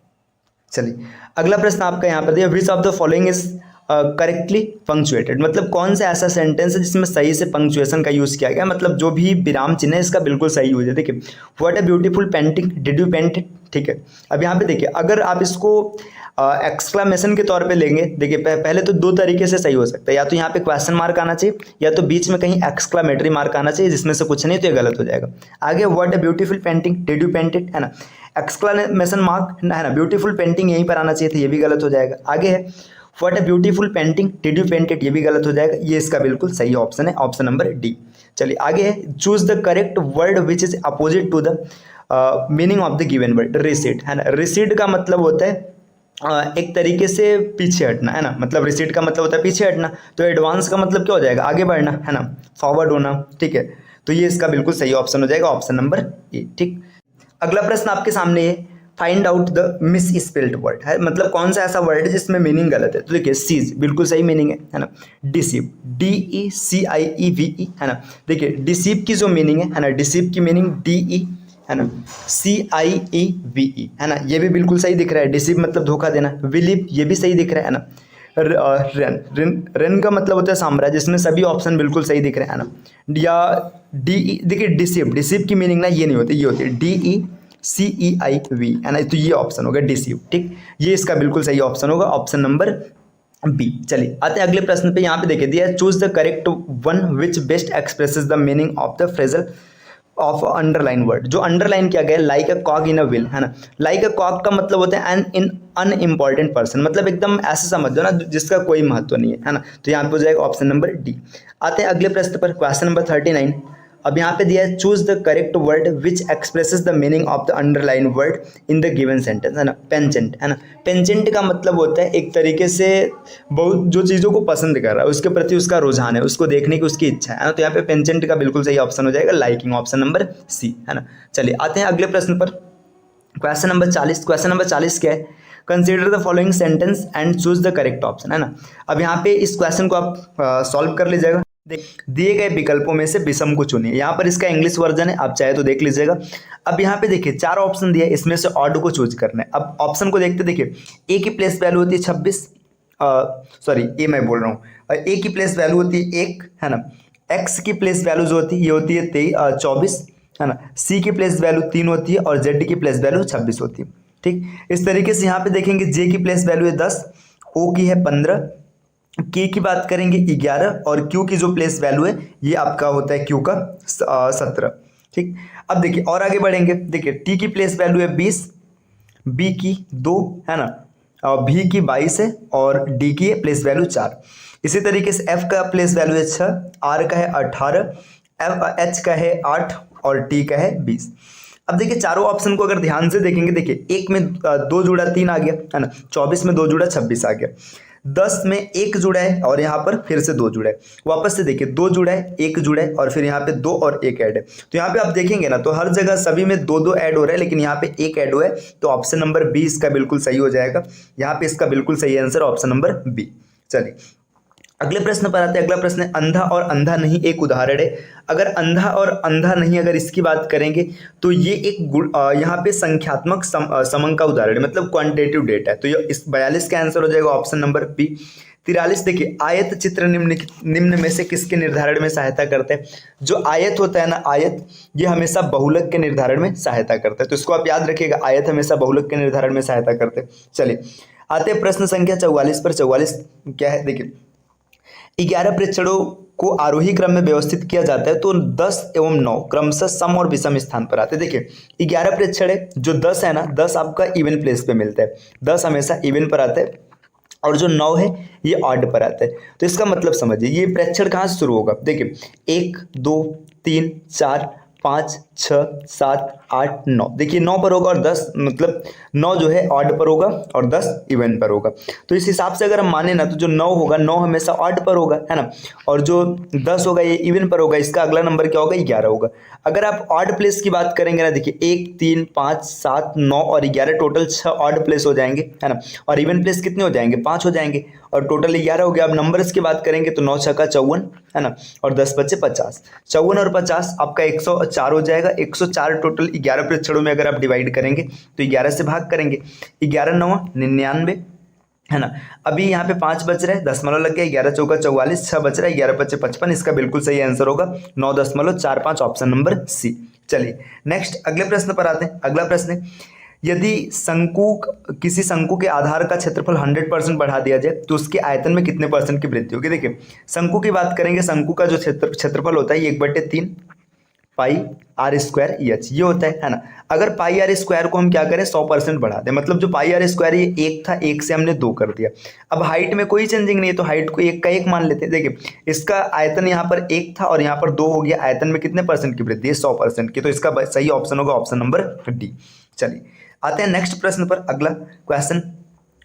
चलिए अगला प्रश्न आपका यहाँ पर दिया which of the following is correctly punctuated. मतलब कौन सा ऐसा सेंटेंस है जिसमें सही से पंक्चुएशन का यूज़ किया गया, मतलब जो भी विराम चिन्ह है इसका बिल्कुल सही यूज है। देखिए what a beautiful painting did you paint it, ठीक है। अब यहाँ पे देखिए अगर आप इसको एक्सक्लामेशन के तौर पे लेंगे, देखिए पहले तो दो तरीके से सही हो सकता है। या तो यहाँ पे क्वेश्चन मार्क आना चाहिए या तो बीच में कहीं एक्सक्लामेटरी मार्क आना चाहिए, जिसमें से कुछ नहीं तो ये गलत हो जाएगा। आगे what a beautiful painting did you paint it, है ना, एक्सक्लामेशन मार्क है ना, ब्यूटीफुल पेंटिंग यहीं पर आना चाहिए था, ये भी गलत हो जाएगा। आगे है what a beautiful painting did you paint it, ये भी गलत हो जाएगा। ये इसका बिल्कुल सही ऑप्शन है, ऑप्शन नंबर डी। चलिए आगे है choose the correct word which is opposite to the meaning of the given word. Recede, है ना। रिसीड का मतलब होता है एक तरीके से पीछे हटना, है ना। मतलब रिसीड का मतलब होता है पीछे हटना। तो एडवांस का मतलब क्या हो जाएगा, आगे बढ़ना, है ना, फॉरवर्ड होना, ठीक है। तो ये इसका बिल्कुल सही ऑप्शन हो जाएगा, ऑप्शन नंबर ए, ठीक। अगला प्रश्न आपके सामने है find out the miss spelled word, है मतलब कौन सा ऐसा वर्ड है जिसमें मीनिंग गलत है। तो देखिए सीज बिल्कुल सही मीनिंग है ना। डिसीव DECIEVE, है ना। देखिए डिसीव की जो मीनिंग है ना, डिसीव की मीनिंग DE, है ना, CIEVE, है ना, ये भी बिल्कुल सही दिख रहा है। डिसीव मतलब धोखा देना। बिलीव ये भी सही दिख रहा है ना। रेन का मतलब होता है साम्राज्य, जिसमें सभी ऑप्शन बिल्कुल सही दिख रहे हैं, है ना। या DE देखिए डिसीव की मीनिंग ना ये नहीं होती, ये होती है DECEIV, है ना। तो ये ऑप्शन होगा डिसीव, ठीक। ये इसका बिल्कुल सही ऑप्शन होगा, ऑप्शन नंबर बी। चलिए आते हैं अगले प्रश्न पे। यहाँ पे देखिए दिया choose the correct one which best expresses the meaning of the phrasal of underline word. जो अंडरलाइन किया गया like a कॉग in a wheel, है ना। लाइक अ कॉग का मतलब होता है एन अनइम्पॉर्टेंट पर्सन, मतलब एकदम ऐसे समझ दो ना जिसका कोई महत्व नहीं है ना। तो यहाँ पे हो जाएगा ऑप्शन नंबर डी। आते हैं अगले प्रश्न पर, क्वेश्चन नंबर 39। अब यहाँ पे दिया है choose the correct word which expresses the meaning of the underline word in the given sentence, है ना। पेंचेंट, है ना। पेंचेंट का मतलब होता है एक तरीके से बहुत जो चीज़ों को पसंद कर रहा है, उसके प्रति उसका रुझान है, उसको देखने की उसकी इच्छा है ना। तो यहाँ पे पेंचेंट का बिल्कुल सही ऑप्शन हो जाएगा लाइकिंग, ऑप्शन नंबर सी, है ना। चलिए आते हैं अगले प्रश्न पर, क्वेश्चन नंबर 40। क्वेश्चन नंबर 40 क्या है, consider the following sentence and choose the correct option, है ना। अब यहाँ पे इस क्वेश्चन को आप सॉल्व कर लीजिएगा। दिए गए विकल्पों में से विषम को चुनिए। यहाँ पर इसका इंग्लिश वर्जन है, आप चाहे तो देख लीजिएगा। अब यहाँ पे देखिए 4 ऑप्शन दिया है, इसमें से ऑड को चूज करना है। अब ऑप्शन को देखते देखिए ए की प्लेस वैल्यू होती है 26, सॉरी ए मैं बोल रहा हूँ, ए की प्लेस वैल्यू होती है 1, है ना। एक्स की प्लेस वैल्यू जो होती है ये होती है 24, है ना। सी की प्लेस वैल्यू 3 होती है और जेड की प्लेस वैल्यू 26 होती है, ठीक। इस तरीके से यहाँ पे देखेंगे जे की प्लेस वैल्यू है 10, ओ की है 15, के की बात करेंगे 11 और क्यू की जो प्लेस वैल्यू है ये आपका होता है क्यू का 17, ठीक। अब देखिए और आगे बढ़ेंगे, देखिए टी की प्लेस वैल्यू है 20, बी की 2, है ना, और भी की 22 है और डी की है प्लेस वैल्यू 4। इसी तरीके से एफ का प्लेस वैल्यू है 6, आर का है 18, एच का है 8 और टी का है 20। अब देखिए चारों ऑप्शन को अगर ध्यान से देखेंगे, देखिए एक में 2 जुड़ा 3 आ गया, है ना, 24 में 2 जुड़ा 26 आ गया। 10 में 1 जुड़ा है और यहाँ पर फिर से 2 जुड़ा है। वापस से देखिए 2 जुड़ा है, 1 जुड़ा है और फिर यहाँ पे 2 और 1 ऐड है। तो यहाँ पे आप देखेंगे ना तो हर जगह सभी में 2-2 ऐड हो रहा है, लेकिन यहाँ पे 1 ऐड हुआ है। तो ऑप्शन नंबर बी इसका बिल्कुल सही हो जाएगा। यहाँ पे इसका बिल्कुल सही आंसर ऑप्शन नंबर बी। चलिए अगले प्रश्न पर आते हैं। अगला प्रश्न है अंधा और अंधा नहीं एक उदाहरण है। अगर अंधा और अंधा नहीं अगर इसकी बात करेंगे तो ये एक यहाँ पे संख्यात्मक समंग का उदाहरण है, मतलब क्वांटिटेटिव डेटा है। तो ये इस 42 का आंसर हो जाएगा ऑप्शन नंबर बी। 43 देखिए आयत चित्र निम्न में से किसके निर्धारण में सहायता करते हैं। जो आयत होता है ना, आयत ये हमेशा बहुलक के निर्धारण में सहायता करता है। तो इसको आप याद रखिएगा, आयत हमेशा बहुलक के निर्धारण में सहायता करते हैं। चलिए आते हैं प्रश्न संख्या 44 पर। 44 क्या है देखिए, 11 प्रेक्षणों को आरोही क्रम में व्यवस्थित किया जाता है तो 10 एवं 9 क्रमशः सम और विषम स्थान पर आते हैं। देखिए 11 प्रेक्षण है, जो 10 है ना, 10 आपका इवन प्लेस पे मिलता है, 10 हमेशा इवन पर आता है और जो 9 है ये ऑड पर आता है। तो इसका मतलब समझिए ये प्रेक्षण कहाँ से शुरू होगा। देखिए 1 2 3 4 5 6 7 8 9, देखिए 9 पर होगा और 10 मतलब 9 जो है ऑड पर होगा और 10 इवन पर होगा। तो इस हिसाब से अगर हम माने ना तो जो 9 होगा 9 हमेशा ऑड पर होगा, है ना, और जो 10 होगा ये इवन पर होगा। इसका अगला नंबर क्या होगा, 11 होगा। अगर आप ऑड प्लेस की बात करेंगे ना, देखिए 1 3 5 7 9 और 11 टोटल 6 ऑड प्लेस हो जाएंगे, है ना, और इवन प्लेस कितने हो जाएंगे, 5 हो जाएंगे और टोटल 11 हो गया। अब नंबर्स की बात करेंगे तो 9 6 का 54, है ना, और 10 बचे 50। 54 और 50 आपका 104 हो जाएगा। 104 टोटल 11 प्रेक्षणों में अगर आप डिवाइड करेंगे तो 11 से भाग करेंगे, 11 9 99, है ना। अभी यहाँ पे 5 बच रहे हैं, दशमलव लग गया, 11 चौका 44, 6 बच रहा है, 11 पच्चे 55। इसका बिल्कुल सही आंसर होगा 9.45 ऑप्शन नंबर सी। चलिए नेक्स्ट अगले प्रश्न पर आते हैं। अगला प्रश्न है यदि किसी शंकु के आधार का क्षेत्रफल 100% बढ़ा दिया जाए तो उसके आयतन में कितने % की वृद्धि होगी। देखिए शंकु की बात करेंगे, शंकु का जो क्षेत्रफल होता है ये 1/3 पाई आर स्क्वायर एच ये होता है ना। अगर पाई आर स्क्वायर को हम क्या करें 100% बढ़ा दें, मतलब जो पाई आर स्क्वायर ये 1 था, 1 से हमने 2 कर दिया। अब हाइट में कोई चेंजिंग नहीं है तो हाइट को 1 का 1 मान लेते हैं। देखिए इसका आयतन यहाँ पर 1 था और यहाँ पर 2 हो गया, आयतन में कितने % की वृद्धि है, 100% की। तो इसका सही ऑप्शन होगा ऑप्शन नंबर डी। चलिए आते हैं नेक्स्ट प्रश्न पर। अगला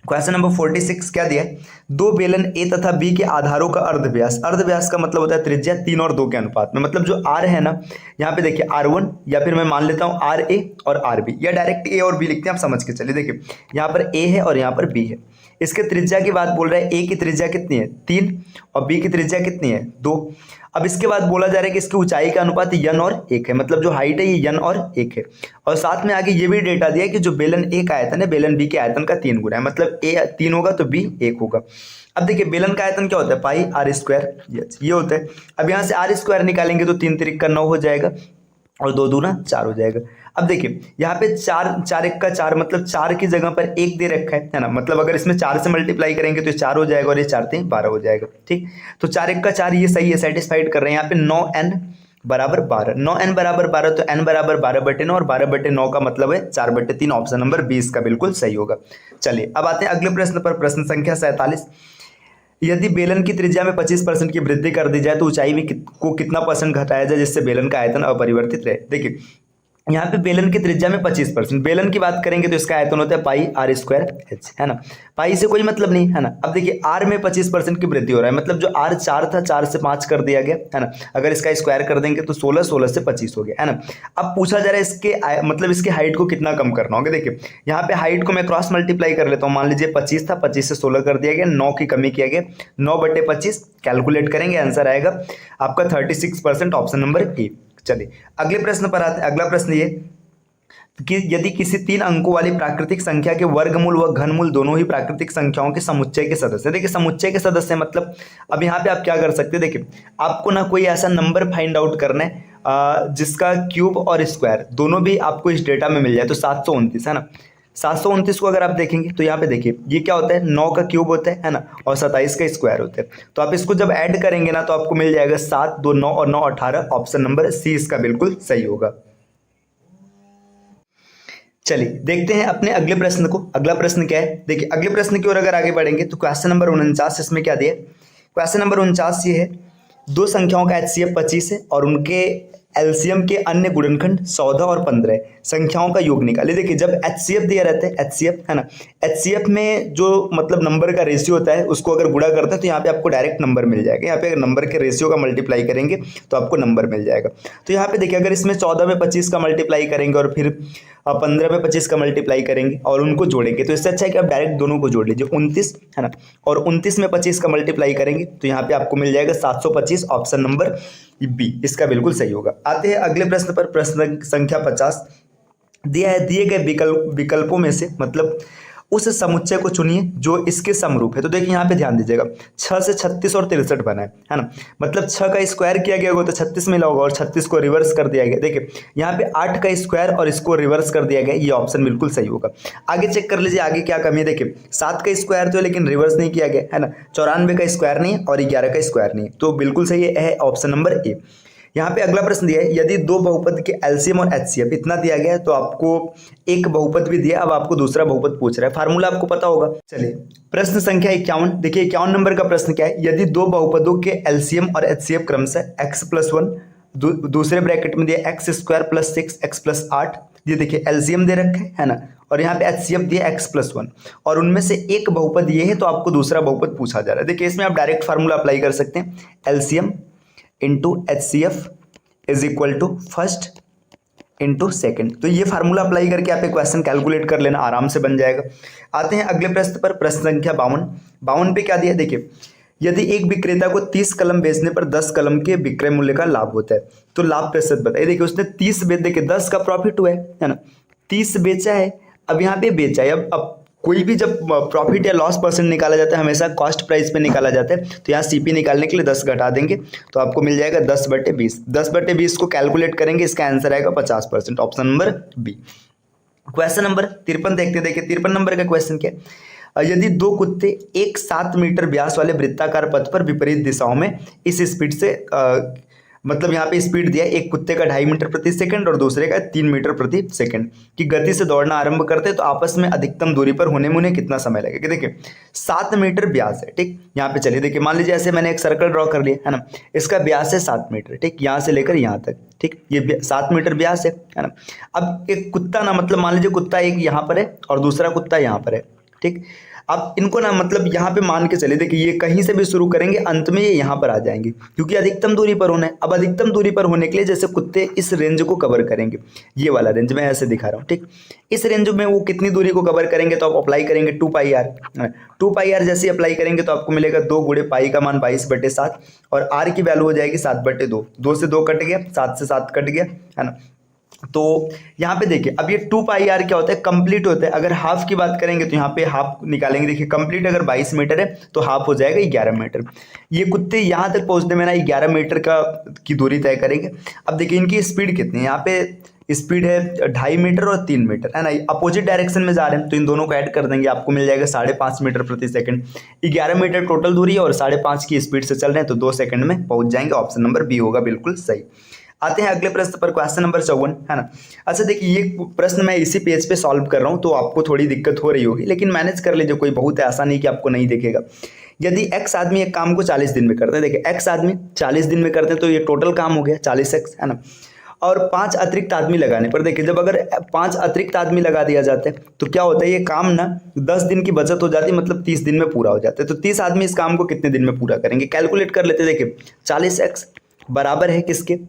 क्वेश्चन नंबर 46 क्या दिया है, 2 बेलन ए तथा बी के आधारों का अर्धव्यास। अर्धव्यास का मतलब होता है त्रिज्या 3 और 2 के अनुपात में। मतलब जो आर है ना, यहाँ पे देखिए R1 या फिर मैं मान लेता हूँ RA और RB, या डायरेक्ट ए और बी लिखते हैं, आप समझ के चलिए। देखिए यहाँ पर ए है और यहाँ पर बी है। इसके त्रिज्या की बात बोल रहा है, ए की त्रिज्या कितनी है 3 और बी की त्रिज्या कितनी है 2। अब इसके बाद बोला जा रहा है कि इसकी ऊंचाई का अनुपात n और 1 है, मतलब जो हाइट है ये n और 1 है। और साथ में आगे ये भी डेटा दिया है कि जो बेलन ए का आयतन है बेलन बी के आयतन का 3 गुना है, मतलब ए 3 होगा तो बी 1 होगा। अब देखिए बेलन का आयतन क्या होता है, पाई आर स्क्वायर ये होता है। अब यहाँ से आर स्क्वायर निकालेंगे तो 3 3 का 9 हो जाएगा और 2 दूना 4 हो जाएगा। अब देखिए यहाँ पे 4 1 का 4, मतलब 4 की जगह पर 1 दे रखा है ना, मतलब अगर इसमें 4 से मल्टीप्लाई करेंगे तो 4 हो जाएगा और ये 4 3 12 हो जाएगा। ठीक, तो 4 1 का 4 ये सही है, सेटिस्फाइड कर रहे हैं। यहाँ पे 9n बराबर 12, 9n बराबर 12 तो n बराबर 12/9 और 12/9 का मतलब है 4/3, ऑप्शन नंबर 20 का बिल्कुल सही होगा। चलिए अब आते हैं अगले प्रश्न पर। प्रश्न संख्या 47, यदि बेलन की त्रिज्या में 25% की वृद्धि कर दी जाए तो ऊंचाई में को कितना % घटाया जाए जिससे बेलन का आयतन अपरिवर्तित रहे। देखिए यहाँ पे बेलन की त्रिज्या में 25%, बेलन की बात करेंगे तो इसका आयतन होता है पाई आर स्क्वायर एच, है ना। पाई से कोई मतलब नहीं, है ना। अब देखिए आर में 25% की वृद्धि हो रहा है, मतलब जो आर 4 था 4 से 5 कर दिया गया, है ना। अगर इसका स्क्वायर कर देंगे तो 16, 16 से 25 हो गया, है ना। अब पूछा जा रहा है इसके मतलब इसकी हाइट को कितना कम करना होगा। देखिए यहाँ पे हाइट को मैं क्रॉस मल्टीप्लाई कर लेता हूँ। मान लीजिए 25 था, 25 से 16 कर दिया गया, 9 की कमी किया गया, 9/25 कैलकुलेट करेंगे, आंसर आएगा आपका 36%, ऑप्शन नंबर ए। चलिए अगले प्रश्न पर आते हैं। अगला प्रश्न ये कि यदि किसी 3 अंकों वाली प्राकृतिक संख्या के वर्गमूल व घनमूल दोनों ही प्राकृतिक संख्याओं के समुच्चय के सदस्य, देखिए समुच्चय के सदस्य मतलब अब यहाँ पे आप क्या कर सकते हैं, देखिए आपको ना कोई ऐसा नंबर फाइंड आउट करना है जिसका क्यूब और स्क्वायर दोनों भी आपको इस डेटा में मिल जाए। तो 729 है ना, 729 को अगर आप देखेंगे तो यहाँ पे देखिए ये क्या होता है, 9 का क्यूब होता है ना, और 27 का स्क्वायर होता है। तो आप इसको जब ऐड करेंगे ना तो आपको मिल जाएगा 7 2 9 और 9 18, ऑप्शन नंबर सी इसका बिल्कुल सही होगा। चलिए देखते हैं अपने अगले प्रश्न को। अगला प्रश्न क्या है, देखिए अगले प्रश्न की ओर अगर आगे बढ़ेंगे तो क्वेश्चन नंबर 49 इसमें क्या दिया है। क्वेश्चन नंबर 49 ये है, 2 संख्याओं का HCF 25 है और उनके एलसीएम के अन्य गुणनखंड 14 और 15 संख्याओं का योग निकाले। देखिए जब एचसीएफ दिया रहता है, एचसीएफ है ना, एचसीएफ में जो मतलब नंबर का रेशियो होता है उसको अगर गुणा करते हैं तो यहाँ पे आपको डायरेक्ट नंबर मिल जाएगा। यहाँ पे अगर नंबर के रेशियो का मल्टीप्लाई करेंगे तो आपको नंबर मिल जाएगा। तो यहाँ पे देखिए अगर इसमें 14 में 25 का मल्टीप्लाई करेंगे और फिर 15 में 25 का मल्टीप्लाई करेंगे और उनको जोड़ेंगे तो इससे अच्छा है कि आप डायरेक्ट दोनों को जोड़ लीजिए, 29 है ना, और 29 में 25 का मल्टीप्लाई करेंगे तो यहाँ पे आपको मिल जाएगा 725, ऑप्शन नंबर बी इसका बिल्कुल सही होगा। आते हैं अगले प्रश्न पर, प्रश्न संख्या 50 दिया है, दिए गए विकल्पों में से मतलब उस समुच्चय को चुनिए जो इसके समरूप है। तो देखिए यहाँ पे ध्यान दीजिएगा 6 से 36 और 63 बना है ना, मतलब 6 का स्क्वायर किया गया होगा तो 36 मिला होगा और 36 को रिवर्स कर दिया गया। देखिए यहाँ पे 8 का स्क्वायर और इसको रिवर्स कर दिया गया, ये ऑप्शन बिल्कुल सही होगा। आगे चेक कर लीजिए आगे क्या कमी है। देखिए 7 का स्क्वायर तो है लेकिन रिवर्स नहीं किया गया है ना, 94 का स्क्वायर नहीं है और 11 का स्क्वायर नहीं है, तो बिल्कुल सही है ऑप्शन नंबर ए। यहाँ पे अगला प्रश्न दिया है, यदि दो बहुपद के एलसीएम और एचसीएफ इतना दिया गया है तो आपको एक बहुपद भी दिया, अब आपको दूसरा बहुपद पूछ रहा है, फार्मूला आपको पता होगा। चलिए प्रश्न संख्या 51, देखिए 51 नंबर का प्रश्न क्या है, यदि दो बहुपदों के एलसीएम और एचसीएफ क्रमशः x+1 दूसरे ब्रैकेट में दिया x² + 6 x + 8, ये देखिए एलसीएम दे रखा है ना, और यहाँ पे एचसीएफ दिया x+1 और उनमें से एक बहुपद ये है तो आपको दूसरा बहुपद पूछा जा रहा है। देखिए इसमें आप डायरेक्ट फार्मूला अप्लाई कर सकते हैं, LCM into HCF is equal to first into second. तो ये फार्मूला अप्लाई करके आप एक क्वेश्चन कैलकुलेट कर लेना, आराम से बन जाएगा। आते हैं अगले प्रश्न पर, प्रश्न संख्या 52 पे क्या दिया है, देखिए यदि एक विक्रेता को 30 कलम बेचने पर 10 कलम के विक्रय मूल्य का लाभ होता है तो लाभ प्रतिशत बताइए। देखिए उसने 30 बेच, देखिए 10 का प्रॉफिट हुआ है ना, 30 बेचा है, अब यहाँ पे बेचा है। अब कोई भी जब प्रॉफिट या लॉस परसेंट निकाला जाता है हमेशा कॉस्ट प्राइस पे निकाला जाता है, तो यहाँ सीपी निकालने के लिए 10 घटा देंगे तो आपको मिल जाएगा 10/20। 10/20 को कैलकुलेट करेंगे, इसका आंसर आएगा 50%, option number B. Question number 53 देखते हैं। देखिए 53 नंबर का क्वेश्चन क्या है, यदि दो कुत्ते एक 7 मीटर व्यास वाले वृत्ताकार पथ पर विपरीत दिशाओं में इस स्पीड से मतलब यहाँ पे स्पीड दिया है, एक कुत्ते का 2.5 मीटर प्रति सेकंड और दूसरे का 3 मीटर प्रति सेकंड की गति से दौड़ना आरंभ करते हैं तो आपस में अधिकतम दूरी पर होने में उन्हें कितना समय लगेगा। देखिए 7 मीटर व्यास है, ठीक, यहाँ पे चलिए देखिए मान लीजिए ऐसे मैंने एक सर्कल ड्रॉ कर लिया है ना, इसका व्यास है 7 मीटर, ठीक, यहाँ से लेकर यहाँ तक, ठीक, ये 7 मीटर व्यास है ना। अब एक कुत्ता ना मतलब मान लीजिए कुत्ता एक यहाँ पर है और दूसरा कुत्ता यहाँ पर है, ठीक, अब इनको ना मतलब यहाँ पे मान के चले, देखिए ये कहीं से भी शुरू करेंगे अंत में ये यहाँ पर आ जाएंगे क्योंकि अधिकतम दूरी पर होना है। अब अधिकतम दूरी पर होने के लिए जैसे कुत्ते इस रेंज को कवर करेंगे, ये वाला रेंज मैं ऐसे दिखा रहा हूँ, ठीक, इस रेंज में वो कितनी दूरी को कवर करेंगे तो आप अप्लाई करेंगे 2πr। 2πr जैसे अप्लाई करेंगे तो आपको मिलेगा 2 गुणे पाई का मान 22/7 और r की वैल्यू हो जाएगी 7/2। 2 से 2 कट गया, 7 से 7 कट गया है ना। तो यहाँ पे देखिए अब ये 2πr क्या होता है, कंप्लीट होता है। अगर हाफ की बात करेंगे तो यहाँ पे हाफ निकालेंगे, देखिए कंप्लीट अगर 22 मीटर है तो हाफ हो जाएगा 11 मीटर। ये कुत्ते यहाँ तक पहुँचने में ना 11 मीटर की दूरी तय करेंगे। अब देखिए इनकी स्पीड कितनी है, यहाँ पे स्पीड है 2.5 मीटर और 3 मीटर है ना, अपोजिट डायरेक्शन में जा रहे हैं तो इन दोनों को ऐड कर देंगे, आपको मिल जाएगा 5.5 मीटर प्रति सेकंड। 11 मीटर टोटल दूरी है और 5.5 की स्पीड से चल रहे हैं तो 2 सेकंड में पहुंच जाएंगे, ऑप्शन नंबर बी होगा बिल्कुल सही। आते हैं अगले प्रश्न पर, क्वेश्चन नंबर 54 है ना। अच्छा देखिए ये प्रश्न मैं इसी पेज पे सॉल्व कर रहा हूँ तो आपको थोड़ी दिक्कत हो रही होगी लेकिन मैनेज कर लीजिए, कोई बहुत ऐसा नहीं कि आपको नहीं दिखेगा। यदि x आदमी एक काम को 40 दिन में करते हैं, देखिए x आदमी 40 दिन में करते हैं तो ये टोटल काम हो गया 40x है ना, और 5 अतिरिक्त आदमी लगाने पर देखिए जब अगर 5 अतिरिक्त आदमी लगा दिया जाता है तो क्या होता है, ये काम ना 10 दिन की बचत हो जाती है, मतलब 30 दिन में पूरा हो जाता है। तो 30 आदमी इस काम को कितने दिन में पूरा करेंगे, कैलकुलेट कर लेते हैं। देखिए 40x बराबर है किसके,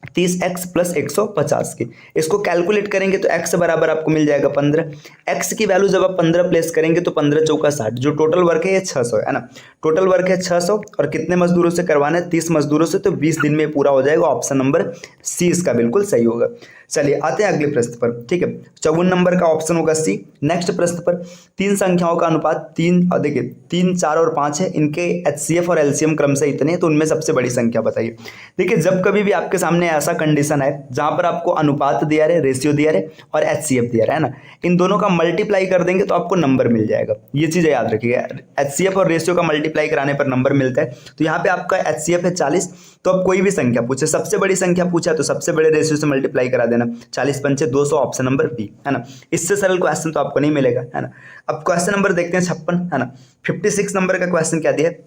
30x + 150 के, इसको कैलकुलेट करेंगे तो x बराबर आपको मिल जाएगा 15। x की वैल्यू जब आप 15 प्लेस करेंगे तो 15 चौका 60, जो टोटल वर्क है ये 600 है ना, टोटल वर्क है 600 और कितने मजदूरों से करवाना है, 30 मजदूरों से, तो 20 दिन में पूरा हो जाएगा, ऑप्शन नंबर सी इसका बिल्कुल सही होगा। चलिए आते हैं अगले प्रश्न पर, ठीक है, 54 नंबर का ऑप्शन होगा सी। नेक्स्ट प्रश्न पर, 3 संख्याओं का अनुपात 3 देखिए 3, 4 और 5 है, इनके एचसीएफ और एलसीएम क्रमशः इतने हैं तो उनमें सबसे बड़ी संख्या बताइए। देखिए जब कभी भी आपके सामने ऐसा कंडीशन है जहां पर आपको अनुपात दिया रहे, रेशियो दिया रहे और एचसीएफ दिया रहा है ना, इन दोनों का मल्टीप्लाई कर देंगे तो आपको नंबर मिल जाएगा, ये चीज़ याद रखिएगा। एचसीएफ और रेशियो का मल्टीप्लाई कराने पर नंबर मिलता है। तो यहाँ पे आपका एचसीएफ है 40, तो अब कोई भी संख्या पूछे, सबसे बड़ी संख्या पूछा तो सबसे बड़े रेशियो से मल्टीप्लाई करा देना, 40 पंचे 200, ऑप्शन नंबर बी है ना। इससे सरल क्वेश्चन तो आपको नहीं मिलेगा है ना। अब क्वेश्चन नंबर देखते हैं 56 है ना। 56 नंबर का क्वेश्चन क्या दिया है,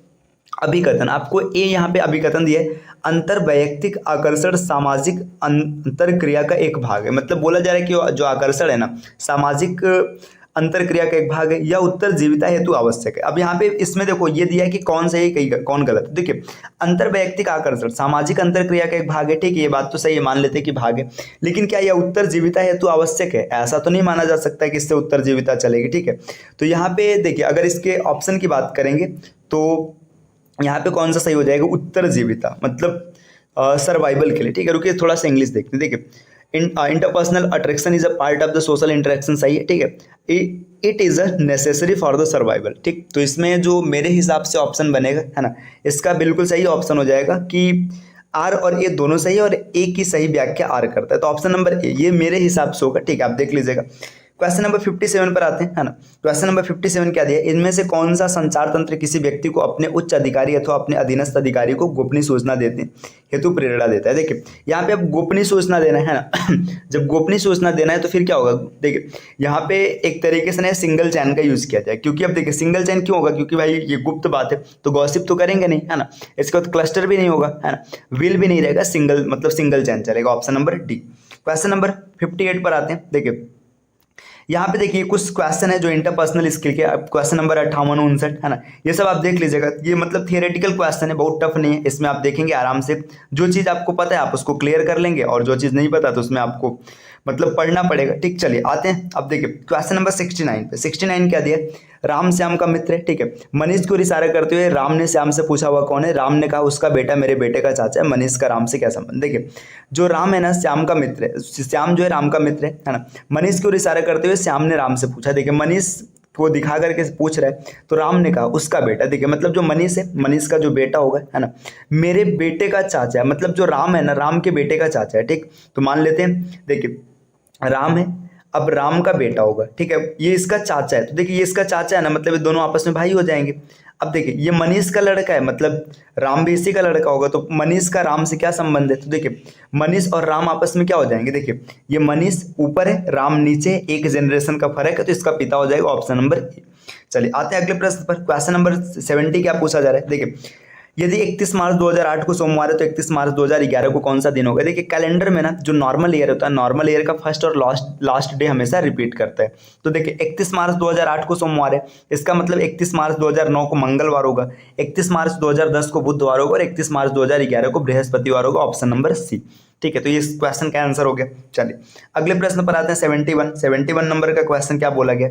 अभिकथन, आपको ए यहाँ पे अभिकथन दिया है, अंतर वैयक्तिक आकर्षण सामाजिक अंतर क्रिया का एक भाग है। मतलब बोला जा रहा है कि जो आकर्षण है ना, सामाजिक अंतर क्रिया का एक भाग है, या उत्तर जीविता हेतु आवश्यक है। अब यहाँ पे इसमें देखो ये दिया है कि कौन सही कौन गलत। देखिए अंतर वैयक्तिक आकर्षण सामाजिक अंतर क्रिया का एक भाग है, ठीक है, ये बात तो सही है, मान लेते हैं कि भाग है, लेकिन क्या यह उत्तर जीविता हेतु आवश्यक है? ऐसा तो नहीं माना जा सकता कि इससे उत्तर जीविता चलेगी, ठीक है। तो यहाँ पे देखिए अगर इसके ऑप्शन की बात करेंगे तो यहाँ पे कौन सा सही हो जाएगा? उत्तर जीविता, मतलब सर्वाइवल के लिए, ठीक है। रुकिए थोड़ा सा इंग्लिश देखते हैं। देखिए interpersonal attraction is a part of the social interaction, सही है, ठीक है। It is a necessary for the survival, ठीक। तो इसमें जो मेरे हिसाब से ऑप्शन बनेगा है ना, इसका बिल्कुल सही ऑप्शन हो जाएगा कि आर और ए दोनों सही है और ए की सही व्याख्या आर करता है, तो ऑप्शन नंबर ए ये मेरे हिसाब से होगा, ठीक है। आप देख लीजिएगा। क्वेश्चन नंबर 57 पर आते हैं, है ना। क्वेश्चन नंबर 57 क्या दिया? इनमें से कौन सा संचार तंत्र किसी व्यक्ति को अपने उच्च अधिकारी अथवा अपने अधीनस्थ अधिकारी को गोपनीय सूचना देते हेतु प्रेरणा देता है? देखिए यहाँ पे अब गोपनीय सूचना देना है ना जब गोपनीय सूचना देना है तो फिर क्या होगा? देखिए यहाँ पे एक तरीके से ना सिंगल चैन का यूज किया जाए, क्योंकि अब देखिए सिंगल चैन क्यों होगा? क्योंकि भाई ये गुप्त बात है तो गॉसिप तो करेंगे नहीं, है ना। इसके बाद क्लस्टर भी नहीं होगा, है ना, विल भी नहीं रहेगा, सिंगल मतलब सिंगल चैन चलेगा, option number D. Question number 58 पर आते हैं। देखिए यहाँ पे देखिए कुछ क्वेश्चन है जो इंटरपर्सनल स्किल के, क्वेश्चन नंबर 58-59 है ना, ये सब आप देख लीजिएगा। ये मतलब थियोरेटिकल क्वेश्चन है, बहुत टफ नहीं है, इसमें आप देखेंगे आराम से, जो चीज़ आपको पता है आप उसको क्लियर कर लेंगे और जो चीज़ नहीं पता तो उसमें आपको मतलब पढ़ना पड़ेगा, ठीक। चलिए आते हैं अब देखिए क्वेश्चन नंबर 69 पे। 69 क्या दिया? राम श्याम का मित्र है, ठीक है। मनीष को इशारा करते हुए राम ने श्याम से पूछा हुआ कौन है? राम ने कहा उसका बेटा मेरे बेटे का चाचा है। मनीष का राम से क्या संबंध? देखिए जो राम है ना श्याम का मित्र है, श्याम जो है राम का मित्र है ना। मनीष को इशारा करते हुए श्याम ने राम से पूछा, देखिए मनीष को दिखा करके पूछ रहा है, तो राम ने कहा उसका बेटा, देखिए मतलब जो मनीष है, मनीष का जो बेटा होगा, है ना, मेरे बेटे का चाचा है, मतलब जो राम है ना, राम के बेटे का चाचा है, ठीक। तो मान लेते हैं, देखिए राम है, अब राम का बेटा होगा, ठीक है, ये इसका चाचा है, तो देखिए ये इसका चाचा है ना, मतलब ये दोनों आपस में भाई हो जाएंगे। अब देखिए ये मनीष का लड़का है, मतलब राम भी इसी का लड़का होगा, तो मनीष का राम से क्या संबंध है? तो देखिए मनीष और राम आपस में क्या हो जाएंगे? देखिए ये मनीष ऊपर है, राम नीचे है, एक जनरेशन का फर्क है, तो इसका पिता हो जाएगा, ऑप्शन नंबर ए। चलिए आते हैं अगले प्रश्न पर। क्वेश्चन नंबर 70 क्या पूछा जा रहा है? देखिए यदि 31 मार्च 2008 को सोमवार है तो 31 मार्च 2011 को कौन सा दिन होगा? देखिए कैलेंडर में ना जो नॉर्मल ईयर होता है, नॉर्मल ईयर का फर्स्ट और लास्ट डे हमेशा रिपीट करता है। तो देखिए 31 मार्च 2008 को सोमवार है, इसका मतलब 31 मार्च 2009 को मंगलवार होगा, 31 मार्च 2010 को बुधवार होगा और 31 मार्च 2011 को बृहस्पतिवार होगा, ऑप्शन नंबर सी, ठीक है। तो ये इस क्वेश्चन का आंसर हो गया। चलिए अगले प्रश्न पर आते हैं। 71 नंबर का क्वेश्चन क्या बोला गया?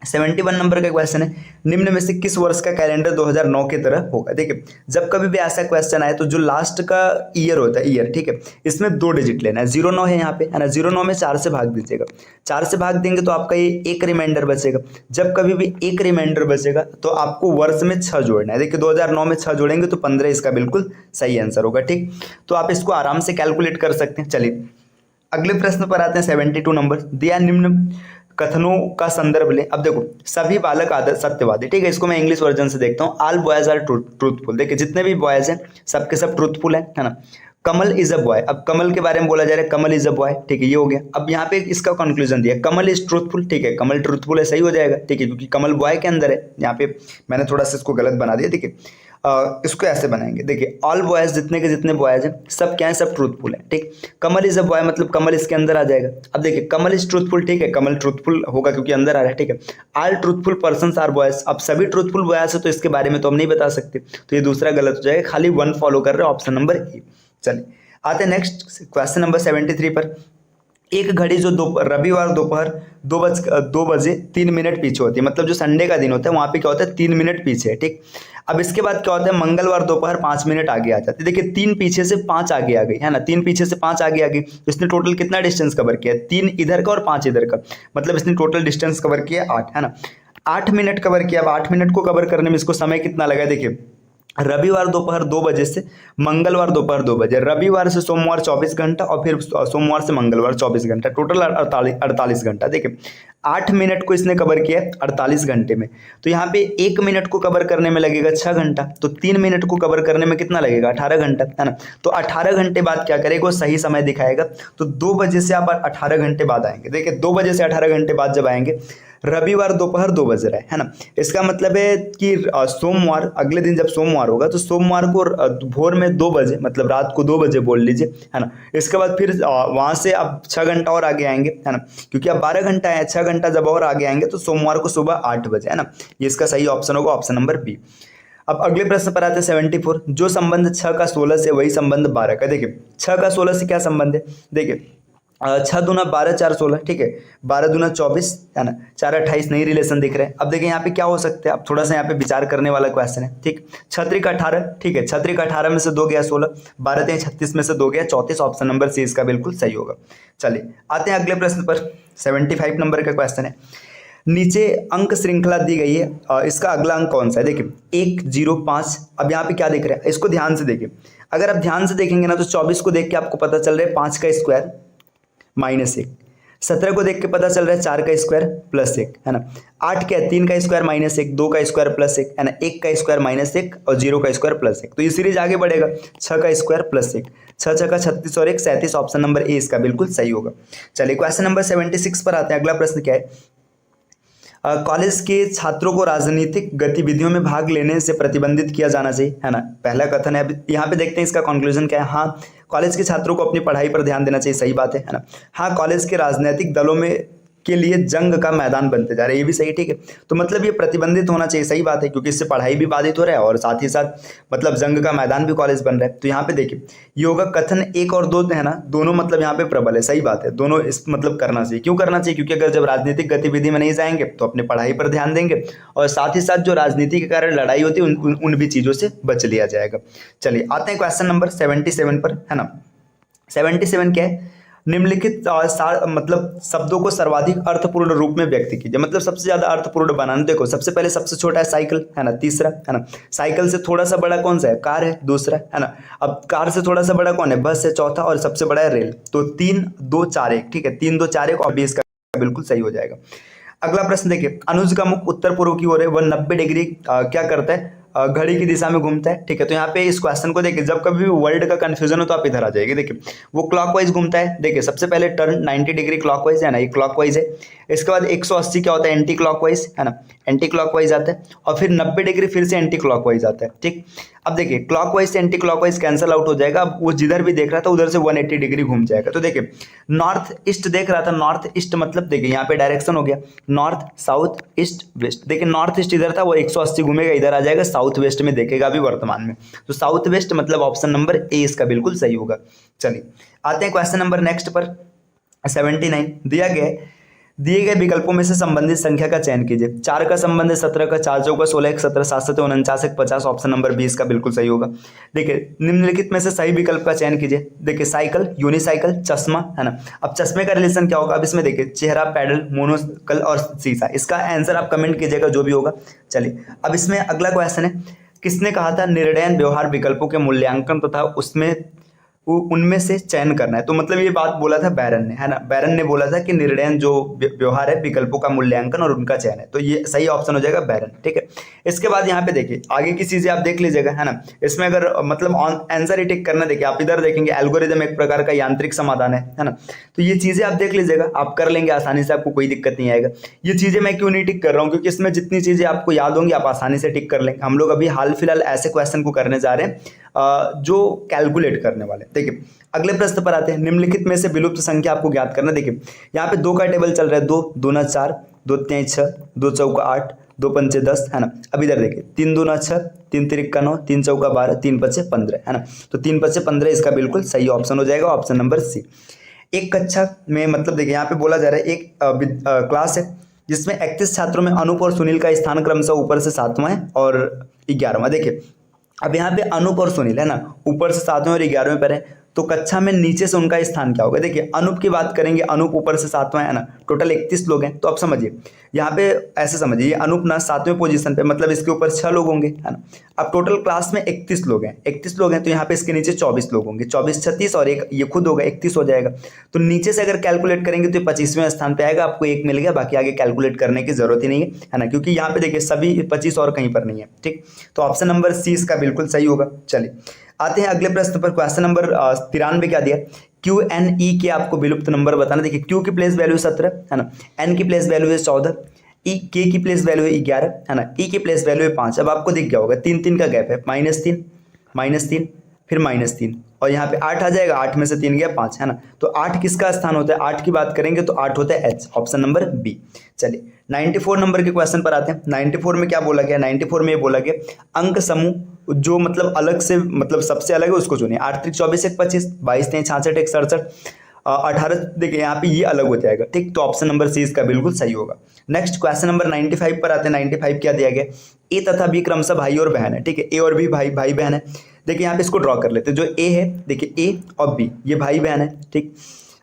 71 नंबर का क्वेश्चन है, निम्न में से किस वर्ष का कैलेंडर 2009 की तरह होगा? देखिए जब कभी भी ऐसा क्वेश्चन आए तो जो लास्ट का ईयर होता है, ईयर, ठीक है, इसमें 2 डिजिट लेना है। 09 है यहाँ पे, है ना, 09 में 4 से भाग दीजिएगा, 4 से भाग देंगे तो आपका ये एक रिमाइंडर बचेगा। जब कभी भी एक रिमाइंडर बचेगा तो आपको वर्ष में 6 जोड़ना है। देखिए 2009 में 6 जोड़ेंगे तो 15 इसका बिल्कुल सही आंसर होगा, ठीक। तो आप इसको आराम से कैलकुलेट कर सकते हैं। चलिए अगले प्रश्न पर आते हैं। 72 नंबर दिया, निम्न कथनों का संदर्भ लें। अब देखो सभी बालक आदर सत्यवादी, ठीक है, इसको मैं इंग्लिश वर्जन से देखता हूँ। ऑल बॉयज आर ट्रूथफुल, देखिए जितने भी बॉयज हैं सबके सब ट्रूथफुल है ना। कमल इज अ बॉय, अब कमल के बारे में बोला जा रहा है, कमल इज अ बॉय, ठीक है, ये हो गया। अब यहाँ पे इसका कंक्लूजन दिया, कमल इज ट्रूथफुल, ठीक है, कमल ट्रूथफुल है, सही हो जाएगा, ठीक है, क्योंकि कमल बॉय के अंदर है। यहाँ पे मैंने थोड़ा सा इसको गलत बना दिया, ठीक है। इसको ऐसे बनाएंगे, देखिए ऑल बॉयज जितने के जितने बॉयज हैं सब क्या है, सब ट्रूथफुल है, ठीक। कमल इज अ बॉय मतलब कमल इसके अंदर आ जाएगा। अब देखिए कमल इज ट्रूथफुल, ठीक है, कमल ट्रूथफुल होगा क्योंकि अंदर आ रहा है, ठीक है। All truthful persons are boys, अब सभी ट्रूथफुल बॉयज है तो इसके बारे में तो हम नहीं बता सकते, तो ये दूसरा गलत हो जाएगा, खाली 1 फॉलो कर रहे हैं, ऑप्शन नंबर ए। चलिए आते हैं नेक्स्ट क्वेश्चन नंबर 73 पर। एक घड़ी जो रविवार दोपहर 2 बजे 3 मिनट पीछे होती है, मतलब जो संडे का दिन होता है वहाँ पे क्या होता है, 3 मिनट पीछे है, ठीक। अब इसके बाद क्या होता है, मंगलवार दोपहर 5 मिनट आगे आ जाती है। देखिए 3 पीछे से 5 आगे आ गई, है ना, 3 पीछे से 5 आगे आ गई, तो इसने टोटल कितना डिस्टेंस कवर किया? 3 इधर का और 5 इधर का, मतलब इसने टोटल डिस्टेंस कवर किया 8, है ना, 8 मिनट कवर किया। अब 8 मिनट को कवर करने में इसको समय कितना लगा? देखिए रविवार दोपहर 2 बजे से मंगलवार दोपहर 2 बजे, रविवार से सोमवार 24 घंटा और फिर सोमवार से मंगलवार 24 घंटा, टोटल 48 घंटा। देखिए 8 मिनट को इसने कवर किया 48 घंटे में, तो यहाँ पे 1 मिनट को कवर करने में लगेगा 6 घंटा, तो 3 मिनट को कवर करने में कितना लगेगा? 18 घंटा, है ना। तो 18 घंटे बाद क्या करेगा, वो सही समय दिखाएगा। तो 2 बजे से आप 18 घंटे बाद आएंगे। देखिए 2 बजे से 18 घंटे बाद जब आएंगे रविवार दोपहर 2 बज रहा है ना। इसका मतलब है कि सोमवार, अगले दिन जब सोमवार होगा तो सोमवार को भोर में 2 बजे, मतलब रात को 2 बजे बोल लीजिए, है ना। इसके बाद फिर वहाँ से अब 6 घंटा और आगे आएंगे, है ना, क्योंकि अब 12 घंटा है, 6 घंटा जब और आगे आएंगे तो सोमवार को सुबह 8 बजे, है ना। ये इसका सही ऑप्शन होगा, ऑप्शन नंबर बी। अब अगले प्रश्न पर आते हैं 74। जो संबंध 6 का 16 से वही संबंध 12 का। देखिए 6 का 16 से क्या संबंध है, देखिए 6 दूना 12, 4 16, ठीक है, 12 दूना 24, है ना, 4 28, नई रिलेशन दिख रहे हैं। अब देखिए यहाँ पे क्या हो सकता है, अब थोड़ा सा यहाँ पे विचार करने वाला क्वेश्चन है, ठीक। 6 त्रिक 18, ठीक है, 6 त्रिक 18 में से 2 गया 16, 12 तिया 36 में से 2 गया 34, ऑप्शन नंबर सी इसका बिल्कुल सही होगा। चलिए आते हैं अगले प्रश्न पर, 75 नंबर का क्वेश्चन है। नीचे अंक श्रृंखला दी गई है, इसका अगला अंक कौन सा है, देखिए 1 0 5। अब यहाँ पे क्या देख रहे हैं, इसको ध्यान से देखिए। अगर आप ध्यान से देखेंगे ना तो 24 को देख के आपको पता चल रहा है 5 का स्क्वायर -1, 17 को देख के पता चल रहा है 4 का स्क्वायर +1, है ना। 8 क्या है, 3 का स्क्वायर -1, 2 का स्क्वायर +1, है ना, 1 का स्क्वायर -1 और 0 का स्क्वायर +1। तो ये सीरीज आगे बढ़ेगा, 6 का स्क्वायर +1, 6 6 का 36 और 1 37, ऑप्शन नंबर ए इसका बिल्कुल सही होगा। चलिए क्वेश्चन नंबर 76 पर आते हैं। अगला प्रश्न क्या है, कॉलेज के छात्रों को राजनीतिक गतिविधियों में भाग लेने से प्रतिबंधित किया जाना चाहिए, है ना, पहला कथन है। अब यहाँ पे देखते हैं इसका कंक्लूजन क्या है। हाँ, कॉलेज के छात्रों को अपनी पढ़ाई पर ध्यान देना चाहिए, सही बात है ना। हाँ, कॉलेज के राजनीतिक दलों में के लिए जंग का मैदान बनते जा रहे हैं, ये भी सही, ठीक है। तो मतलब ये प्रतिबंधित होना चाहिए, सही बात है, क्योंकि इससे पढ़ाई भी बाधित हो रहा है और साथ ही साथ मतलब जंग का मैदान भी कॉलेज बन रहा है। तो यहाँ पे देखिए योगा कथन 1 और 2 है ना, दोनों मतलब यहाँ पे प्रबल है, सही बात है, दोनों इस मतलब करना चाहिए। क्यों करना चाहिए, क्योंकि अगर जब राजनीतिक गतिविधि में नहीं जाएंगे तो अपने पढ़ाई पर ध्यान देंगे और साथ ही साथ जो राजनीति के कारण लड़ाई होती है उन भी चीज़ों से बच लिया जाएगा। चलिए आते हैं क्वेश्चन नंबर 77 पर, है ना। 77 क्या है, निम्नलिखित मतलब शब्दों को सर्वाधिक अर्थपूर्ण रूप में व्यक्त कीजिए, मतलब सबसे ज्यादा अर्थपूर्ण बनाना। देखो सबसे पहले सबसे छोटा है साइकिल, है ना, तीसरा, है ना। साइकिल से थोड़ा सा बड़ा कौन सा है, कार है, दूसरा, है ना। अब कार से थोड़ा सा बड़ा कौन है, बस है, चौथा, और सबसे बड़ा है रेल। तो 3 2 4 1, ठीक है, 3 2 4 1 और 20 का बिल्कुल सही हो जाएगा। अगला प्रश्न देखिए, अनुज का मुख उत्तर पूर्व की ओर है, वह 90 डिग्री क्या करता है, घड़ी की दिशा में घूमता है, ठीक है। तो यहाँ पे इस क्वेश्चन को देखिए, जब कभी भी वर्ल्ड का कंफ्यूजन हो तो आप इधर आ जाएंगे। देखिए वो क्लॉकवाइज घूमता है, देखिए सबसे पहले टर्न 90 डिग्री क्लॉकवाइज, है ना, ये क्लॉकवाइज है। इसके बाद 180 क्या होता है, एंटी क्लॉकवाइज, है ना, एंटी क्लॉकवाइज आता है। और फिर 90 डिग्री फिर से एंटी क्लॉकवाइज आता है, ठीक। अब देखिए क्लॉकवाइज से एंटी क्लॉकवाइज कैंसिल आउट हो जाएगा। अब वो जिधर भी देख रहा था उधर से 180 डिग्री घूम जाएगा। तो देखिए नॉर्थ ईस्ट देख रहा था, नॉर्थ ईस्ट मतलब देखिए यहाँ पे डायरेक्शन हो गया नॉर्थ साउथ ईस्ट वेस्ट। देखिए नॉर्थ ईस्ट इधर था, वो 180 घूमेगा, इधर आ जाएगा, साउथ वेस्ट में देखेगा अभी वर्तमान में। तो साउथ वेस्ट मतलब ऑप्शन नंबर ए इसका बिल्कुल सही होगा। चलिए आते हैं क्वेश्चन नंबर नेक्स्ट पर, 79 दिया गया है, दिए गए विकल्पों में से संबंधित संख्या का चयन कीजिए। 4 का संबंध है 17 का, 4 चौका 16, 1 17, 7 7 49, 1 50, ऑप्शन नंबर 20 का बिल्कुल सही होगा। देखिए निम्नलिखित में से सही विकल्प का चयन कीजिए। देखिए साइकिल, यूनिसाइकिल, चश्मा, है ना। अब चश्मे का रिलेशन क्या होगा, अब इसमें देखिए चेहरा, पैडल, मोनोकल और शीशा। इसका आंसर आप कमेंट कीजिएगा जो भी होगा। चलिए अब इसमें अगला क्वेश्चन है, किसने कहा था निर्णय व्यवहार विकल्पों के मूल्यांकन तथा उसमें उनमें से चयन करना है। तो मतलब ये बात बोला था बैरन ने, है ना। बैरन ने बोला था कि निर्णय जो व्यवहार है विकल्पों का मूल्यांकन और उनका चयन है। तो ये सही ऑप्शन हो जाएगा बैरन, ठीक है। इसके बाद यहाँ पे देखिए आगे की चीजें आप देख लीजिएगा, है ना। इसमें अगर मतलब आंसर ही टिक करना, देखिए आप इधर देखेंगे एल्गोरिदम एक प्रकार का यांत्रिक समाधान है ना। तो ये चीजें आप देख लीजिएगा, आप कर लेंगे आसानी से, आपको कोई दिक्कत नहीं आएगा। ये चीजें मैं क्यों नहीं टिक कर रहा हूँ, क्योंकि इसमें जितनी चीजें आपको याद होंगी आप आसानी से टिक कर लेंगे। हम लोग अभी हाल फिलहाल ऐसे क्वेश्चन को करने जा रहे हैं जो कैलकुलेट करने वाले। देखिए अगले प्रश्न पर आते हैं, निम्नलिखित में से विलुप्त संख्या आपको ज्ञात करना। देखिए यहाँ पे 2 का टेबल चल रहा है, 2 दूना 4, 2 तिहाई 6, 2 चौका 8, 2 पंचे 10, है ना। अब इधर देखिए 3 दूना 6, 3 तिरिक्का 9, 3 चौका 12, 3 पचे 15, है ना। तो 3 पचे 15 इसका बिल्कुल सही ऑप्शन हो जाएगा, ऑप्शन नंबर सी। एक कक्षा में मतलब देखिए यहाँ पे बोला जा रहा है एक क्लास है जिसमें 31 छात्रों में अनूप और सुनील का स्थान क्रमशः ऊपर से 7वां है और 11वां। देखिए अब यहाँ पे अनूप और सुनील, है ना, ऊपर से 7वें और 11वें पर है। तो कक्षा में नीचे से उनका स्थान क्या होगा। देखिए अनूप की बात करेंगे, अनूप ऊपर से 7वां है ना, टोटल 31 लोग हैं। तो आप समझिए यहाँ पे ऐसे समझिए, ये अनूप ना 7वें पोजीशन पे, मतलब इसके ऊपर 6 लोग होंगे, है ना। अब टोटल क्लास में 31 लोग हैं, 31 लोग हैं, तो यहाँ पे इसके नीचे 24 लोग होंगे, 24 36 और एक ये खुद होगा, 31 हो जाएगा। तो नीचे से अगर कैलकुलेट करेंगे तो 25वें स्थान पे आएगा, आपको 1 मिल गया, बाकी आगे कैलकुलेट करने की जरूरत ही नहीं है ना, क्योंकि यहाँ पे देखिए सभी 25 और कहीं पर नहीं है, ठीक। तो ऑप्शन नंबर सी इसका बिल्कुल सही होगा। चलिए आते हैं अगले प्रश्न पर, क्वेश्चन नंबर 93 क्या दिया, क्यू एन ई के आपको विलुप्त नंबर बताना। देखिए क्यू की प्लेस वैल्यू 17, है ना, एन की प्लेस वैल्यू है 14, ई के की प्लेस वैल्यू है 11 है ना, ई की प्लेस वैल्यू है 5। अब आपको दिख गया होगा 3 3 का गैप है, -3 फिर -3 और यहाँ पे 8 आ जाएगा, 8 में से 3 गया 5 है ना। तो 8 किसका स्थान होता है, 8 की बात करेंगे तो 8 होता है एच, ऑप्शन नंबर बी। चलिए 94 नंबर के क्वेश्चन पर आते हैं। 94 में क्या बोला गया, 94 में ये बोला गया अंक समूह जो मतलब अलग से मतलब सबसे अलग है उसको चुनिए। 8 3 24 1 25, 22 3 66 1 67, 18 देखिए यहाँ पे ये अलग हो जाएगा, ठीक। तो ऑप्शन नंबर सी इसका बिल्कुल सही होगा। नेक्स्ट क्वेश्चन नंबर 95 पर आते हैं। 95 क्या दिया गया, ए तथा बी क्रमशः भाई और बहन है, ठीक है। ए और बी भाई भाई बहन है। देखिए यहाँ पे इसको ड्रॉ कर लेते हैं। जो ए है, देखिए ए और बी ये भाई बहन है, ठीक।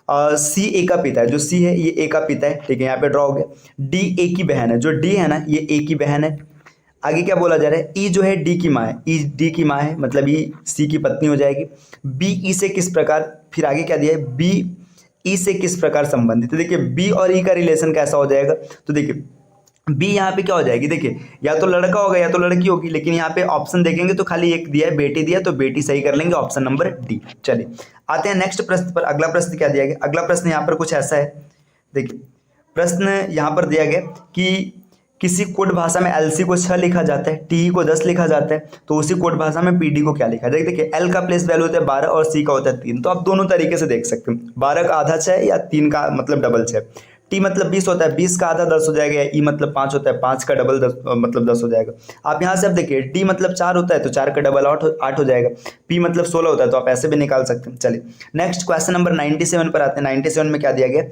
सी ए का पिता है, जो सी है ये ए का पिता है, ठीक है, यहाँ पे ड्रॉ हो गया। डी ए की बहन है, जो डी है ना ये ए की बहन है। आगे क्या बोला जा रहा है, ई जो है डी की माँ है, ई डी की माँ है, मतलब ई सी की पत्नी हो जाएगी। बी ई से किस प्रकार, फिर आगे क्या दिया है, बी ई से किस प्रकार संबंधित है। देखिए बी और ई का रिलेशन कैसा हो जाएगा, तो देखिए बी यहाँ पे क्या हो जाएगी, देखिए या तो लड़का होगा या तो लड़की होगी, लेकिन यहाँ पे ऑप्शन देखेंगे तो खाली एक दिया है, बेटी दिया, तो बेटी सही कर लेंगे, ऑप्शन नंबर डी। चलिए आते हैं नेक्स्ट प्रश्न पर। अगला प्रश्न क्या दिया गया, अगला प्रश्न यहाँ पर कुछ ऐसा है। देखिए प्रश्न यहाँ पर दिया गया कि किसी कोड भाषा में एल सी को 6 लिखा जाता है, टी को 10 लिखा जाता है, तो उसी कोड भाषा में पी डी को क्या लिखा जाए। देखिए एल का प्लेस वैल्यू होता है 12 और सी का होता है 3, तो आप दोनों तरीके से देख सकते हैं, 12 का आधा 6 या 3 का मतलब डबल 6। टी मतलब 20 होता है, 20 का आधा 10 हो जाएगा। ई मतलब 5 होता है, 5 का डबल 10 मतलब 10 हो जाएगा। आप यहाँ से अब देखिए डी मतलब 4 होता है तो 4 का डबल 8 हो जाएगा। पी मतलब 16 होता है तो आप ऐसे भी निकाल सकते हैं। चलिए नेक्स्ट क्वेश्चन नंबर 97 पर आते हैं। 97 में क्या दिया गया,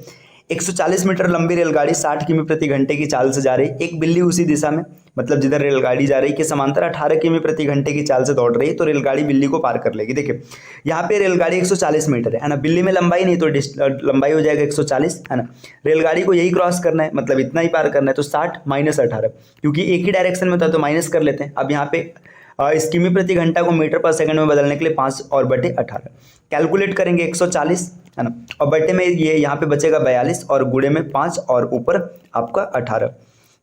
140 मीटर लंबी रेलगाड़ी 60 किमी प्रति घंटे की चाल से जा रही, एक बिल्ली उसी दिशा में मतलब जिधर रेलगाड़ी जा रही के समांतर 18 किमी प्रति घंटे की चाल से दौड़ रही है, तो रेलगाड़ी बिल्ली को पार कर लेगी। देखिए यहाँ पे रेलगाड़ी 140 मीटर है ना, बिल्ली में लंबाई नहीं तो लंबाई हो जाएगा 140 है ना। रेलगाड़ी को यही क्रॉस करना है, मतलब इतना ही पार करना है, तो 60 माइनस 18, क्योंकि एक ही डायरेक्शन में होता है तो माइनस कर लेते हैं। अब यहाँ पे इस किमी प्रति घंटा को मीटर पर सेकंड में बदलने के लिए 5 और बटे 18 कैलकुलेट करेंगे, 140 है ना, और बटे में ये यहाँ पे बचेगा 42 और गुणे में 5 और ऊपर आपका 18।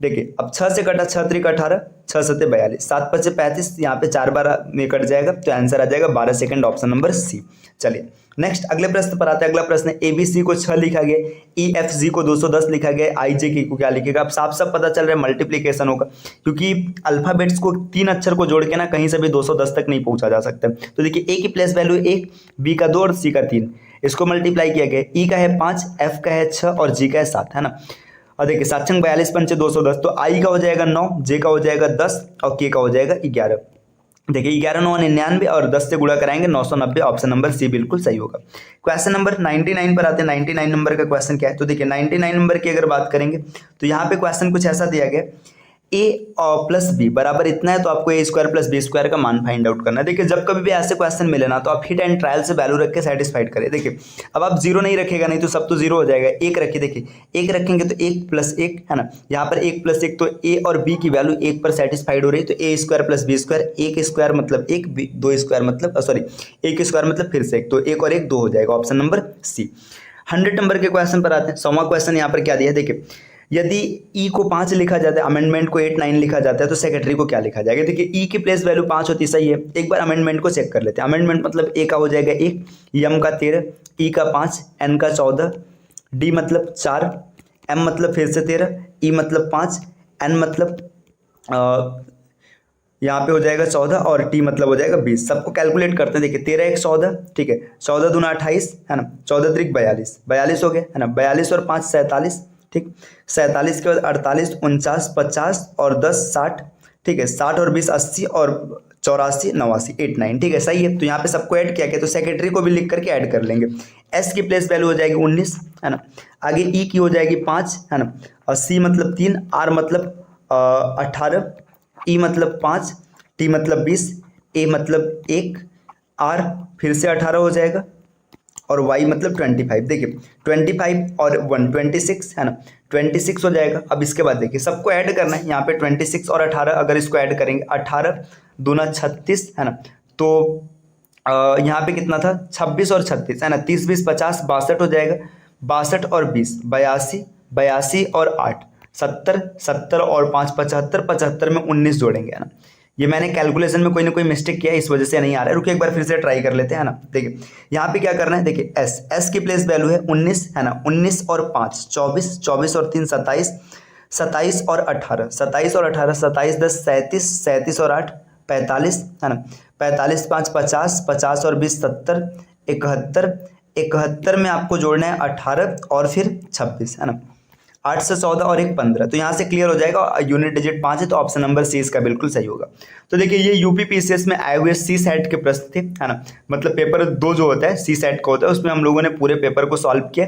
देखिए अब 6 से कटा, 6 3 18, 6 7 42, 7 5 35, यहाँ पे 4 बार में कट जाएगा तो आंसर आ जाएगा 12 सेकंड, ऑप्शन नंबर सी। चलिए नेक्स्ट अगले प्रश्न पर आते हैं। अगला प्रश्न ए बी सी को 6 लिखा गया, ई एफ जी को 210 लिखा गया, आई जे के को क्या लिखेगा। अब साफ साफ पता चल रहा है मल्टीप्लीकेशन होगा, क्योंकि अल्फाबेट्स को 3 अक्षर को जोड़ के ना कहीं से भी 210 तक नहीं पहुंचा जा सकता। तो देखिए ए की प्लेस वैल्यू 1, बी का 2 और सी का 3, इसको मल्टीप्लाई किया गया। ई का है 5, एफ का है 6 और जी का है 7 है ना। और देखिए 7 छंग 42 पंचे 210, तो आई का हो जाएगा 9, जे का हो जाएगा 10 और के का हो जाएगा 11। देखिए 11 9 99 और 10 से गुणा कराएंगे 990, ऑप्शन नंबर सी बिल्कुल सही होगा। क्वेश्चन नंबर 99 पर आते हैं। 99 नंबर का क्वेश्चन क्या है, तो देखिए 99 नंबर की अगर बात करेंगे तो यहाँ पे क्वेश्चन कुछ ऐसा दिया गया, ए प्लस बी बराबर इतना है, तो आपको ए स्क्वायर प्लस बी स्क्वायर का मान फाइंड आउट करना है। देखिए जब कभी भी ऐसे क्वेश्चन मिले ना तो आप हिट एंड ट्रायल से वैल्यू रख के सेटिस्फाइड करें। देखिए अब आप 0 नहीं रखेगा, नहीं तो सब तो 0 हो जाएगा। 1 रखिए, देखिए 1 रखेंगे तो 1 प्लस 1 है ना, यहाँ पर 1 प्लस 1, तो ए और बी की वैल्यू 1 पर सेटिस्फाइड हो रही है, तो A square plus B square, 1 square मतलब 1, 2 स्क्वायर मतलब सॉरी 1 स्क्वायर मतलब फिर से 1, तो 1 और 1 2 हो जाएगा, ऑप्शन नंबर सी। 100 नंबर के क्वेश्चन पर आते हैं। 100वां क्वेश्चन यहाँ पर क्या दिया है, देखिए यदि ई को 5 लिखा जाता है, अमेंडमेंट को 8 9 लिखा जाता है, तो सेक्रेटरी को क्या लिखा जाएगा। देखिए ई की प्लेस वैल्यू 5 होती सही है, एक बार अमेंडमेंट को चेक कर लेते हैं। अमेंडमेंट मतलब ए का हो जाएगा 1, एम का 13, ई का 5, एन का 14, डी मतलब 4, एम मतलब फिर से 13, ई मतलब 5, एन मतलब यहाँ पे हो जाएगा 14 और टी मतलब हो जाएगा 20। सबको कैलकुलेट करते हैं। देखिए 13 1 14, ठीक है, 14 दूना 28 है ना, 14 त्रिक 42, 42 हो गया है ना, 42 और 5 47, ठीक, 47 के बाद 48 49 50 और 10 60, ठीक है, 60 और 20 80 और 84 89 8 9, ठीक है, सही है। तो यहाँ पे सबको ऐड किया गया, तो सेक्रेटरी को भी लिख करके ऐड कर लेंगे। एस की प्लेस वैल्यू हो जाएगी 19 है ना, आगे ई की हो जाएगी 5 है ना, और सी मतलब 3, आर मतलब 18, ई मतलब 5, टी मतलब 20, ए मतलब 1, आर फिर से 18 हो जाएगा और y मतलब 25। देखिए 25 और 1 26 है ना, 26 हो जाएगा। अब इसके बाद देखिए सबको ऐड करना है, यहाँ पे 26 और 18 अगर इसको ऐड करेंगे 18 दूना 36 है ना, तो यहाँ पे कितना था 26 और 36 है ना, 30 20 50 62 हो जाएगा, 62 और 20 82, 82 और 8 70, 70 और 5 75, 75 में 19 जोड़ेंगे है ना। ये मैंने कैलकुलेशन में कोई ना कोई मिस्टेक किया है, इस वजह से नहीं आ रहा है। रुकिए एक बार फिर से ट्राई कर लेते हैं ना। देखिए यहाँ पे क्या करना है, देखिए एस की प्लेस वैल्यू है 19 है ना, 19 और 5 24, 24 और 3 27, 27 और 18, 27 और 18, 27 10 37, 37 और 8 45, है ना। 45 5 50, 50 और 20 70, 71, 71 में आपको जोड़ना है 18 और फिर 26, है ना। 8 से 14 और 1 15, तो यहाँ से क्लियर हो जाएगा। यूनिट डिजिट 5 है, तो ऑप्शन नंबर सी इसका बिल्कुल सही होगा। तो देखिए ये यूपीपीसीएस में आए हुए सी सेट के प्रश्न थे, है ना। मतलब पेपर 2 जो होता है सी सेट का होता है, उसमें हम लोगों ने पूरे पेपर को सॉल्व किया।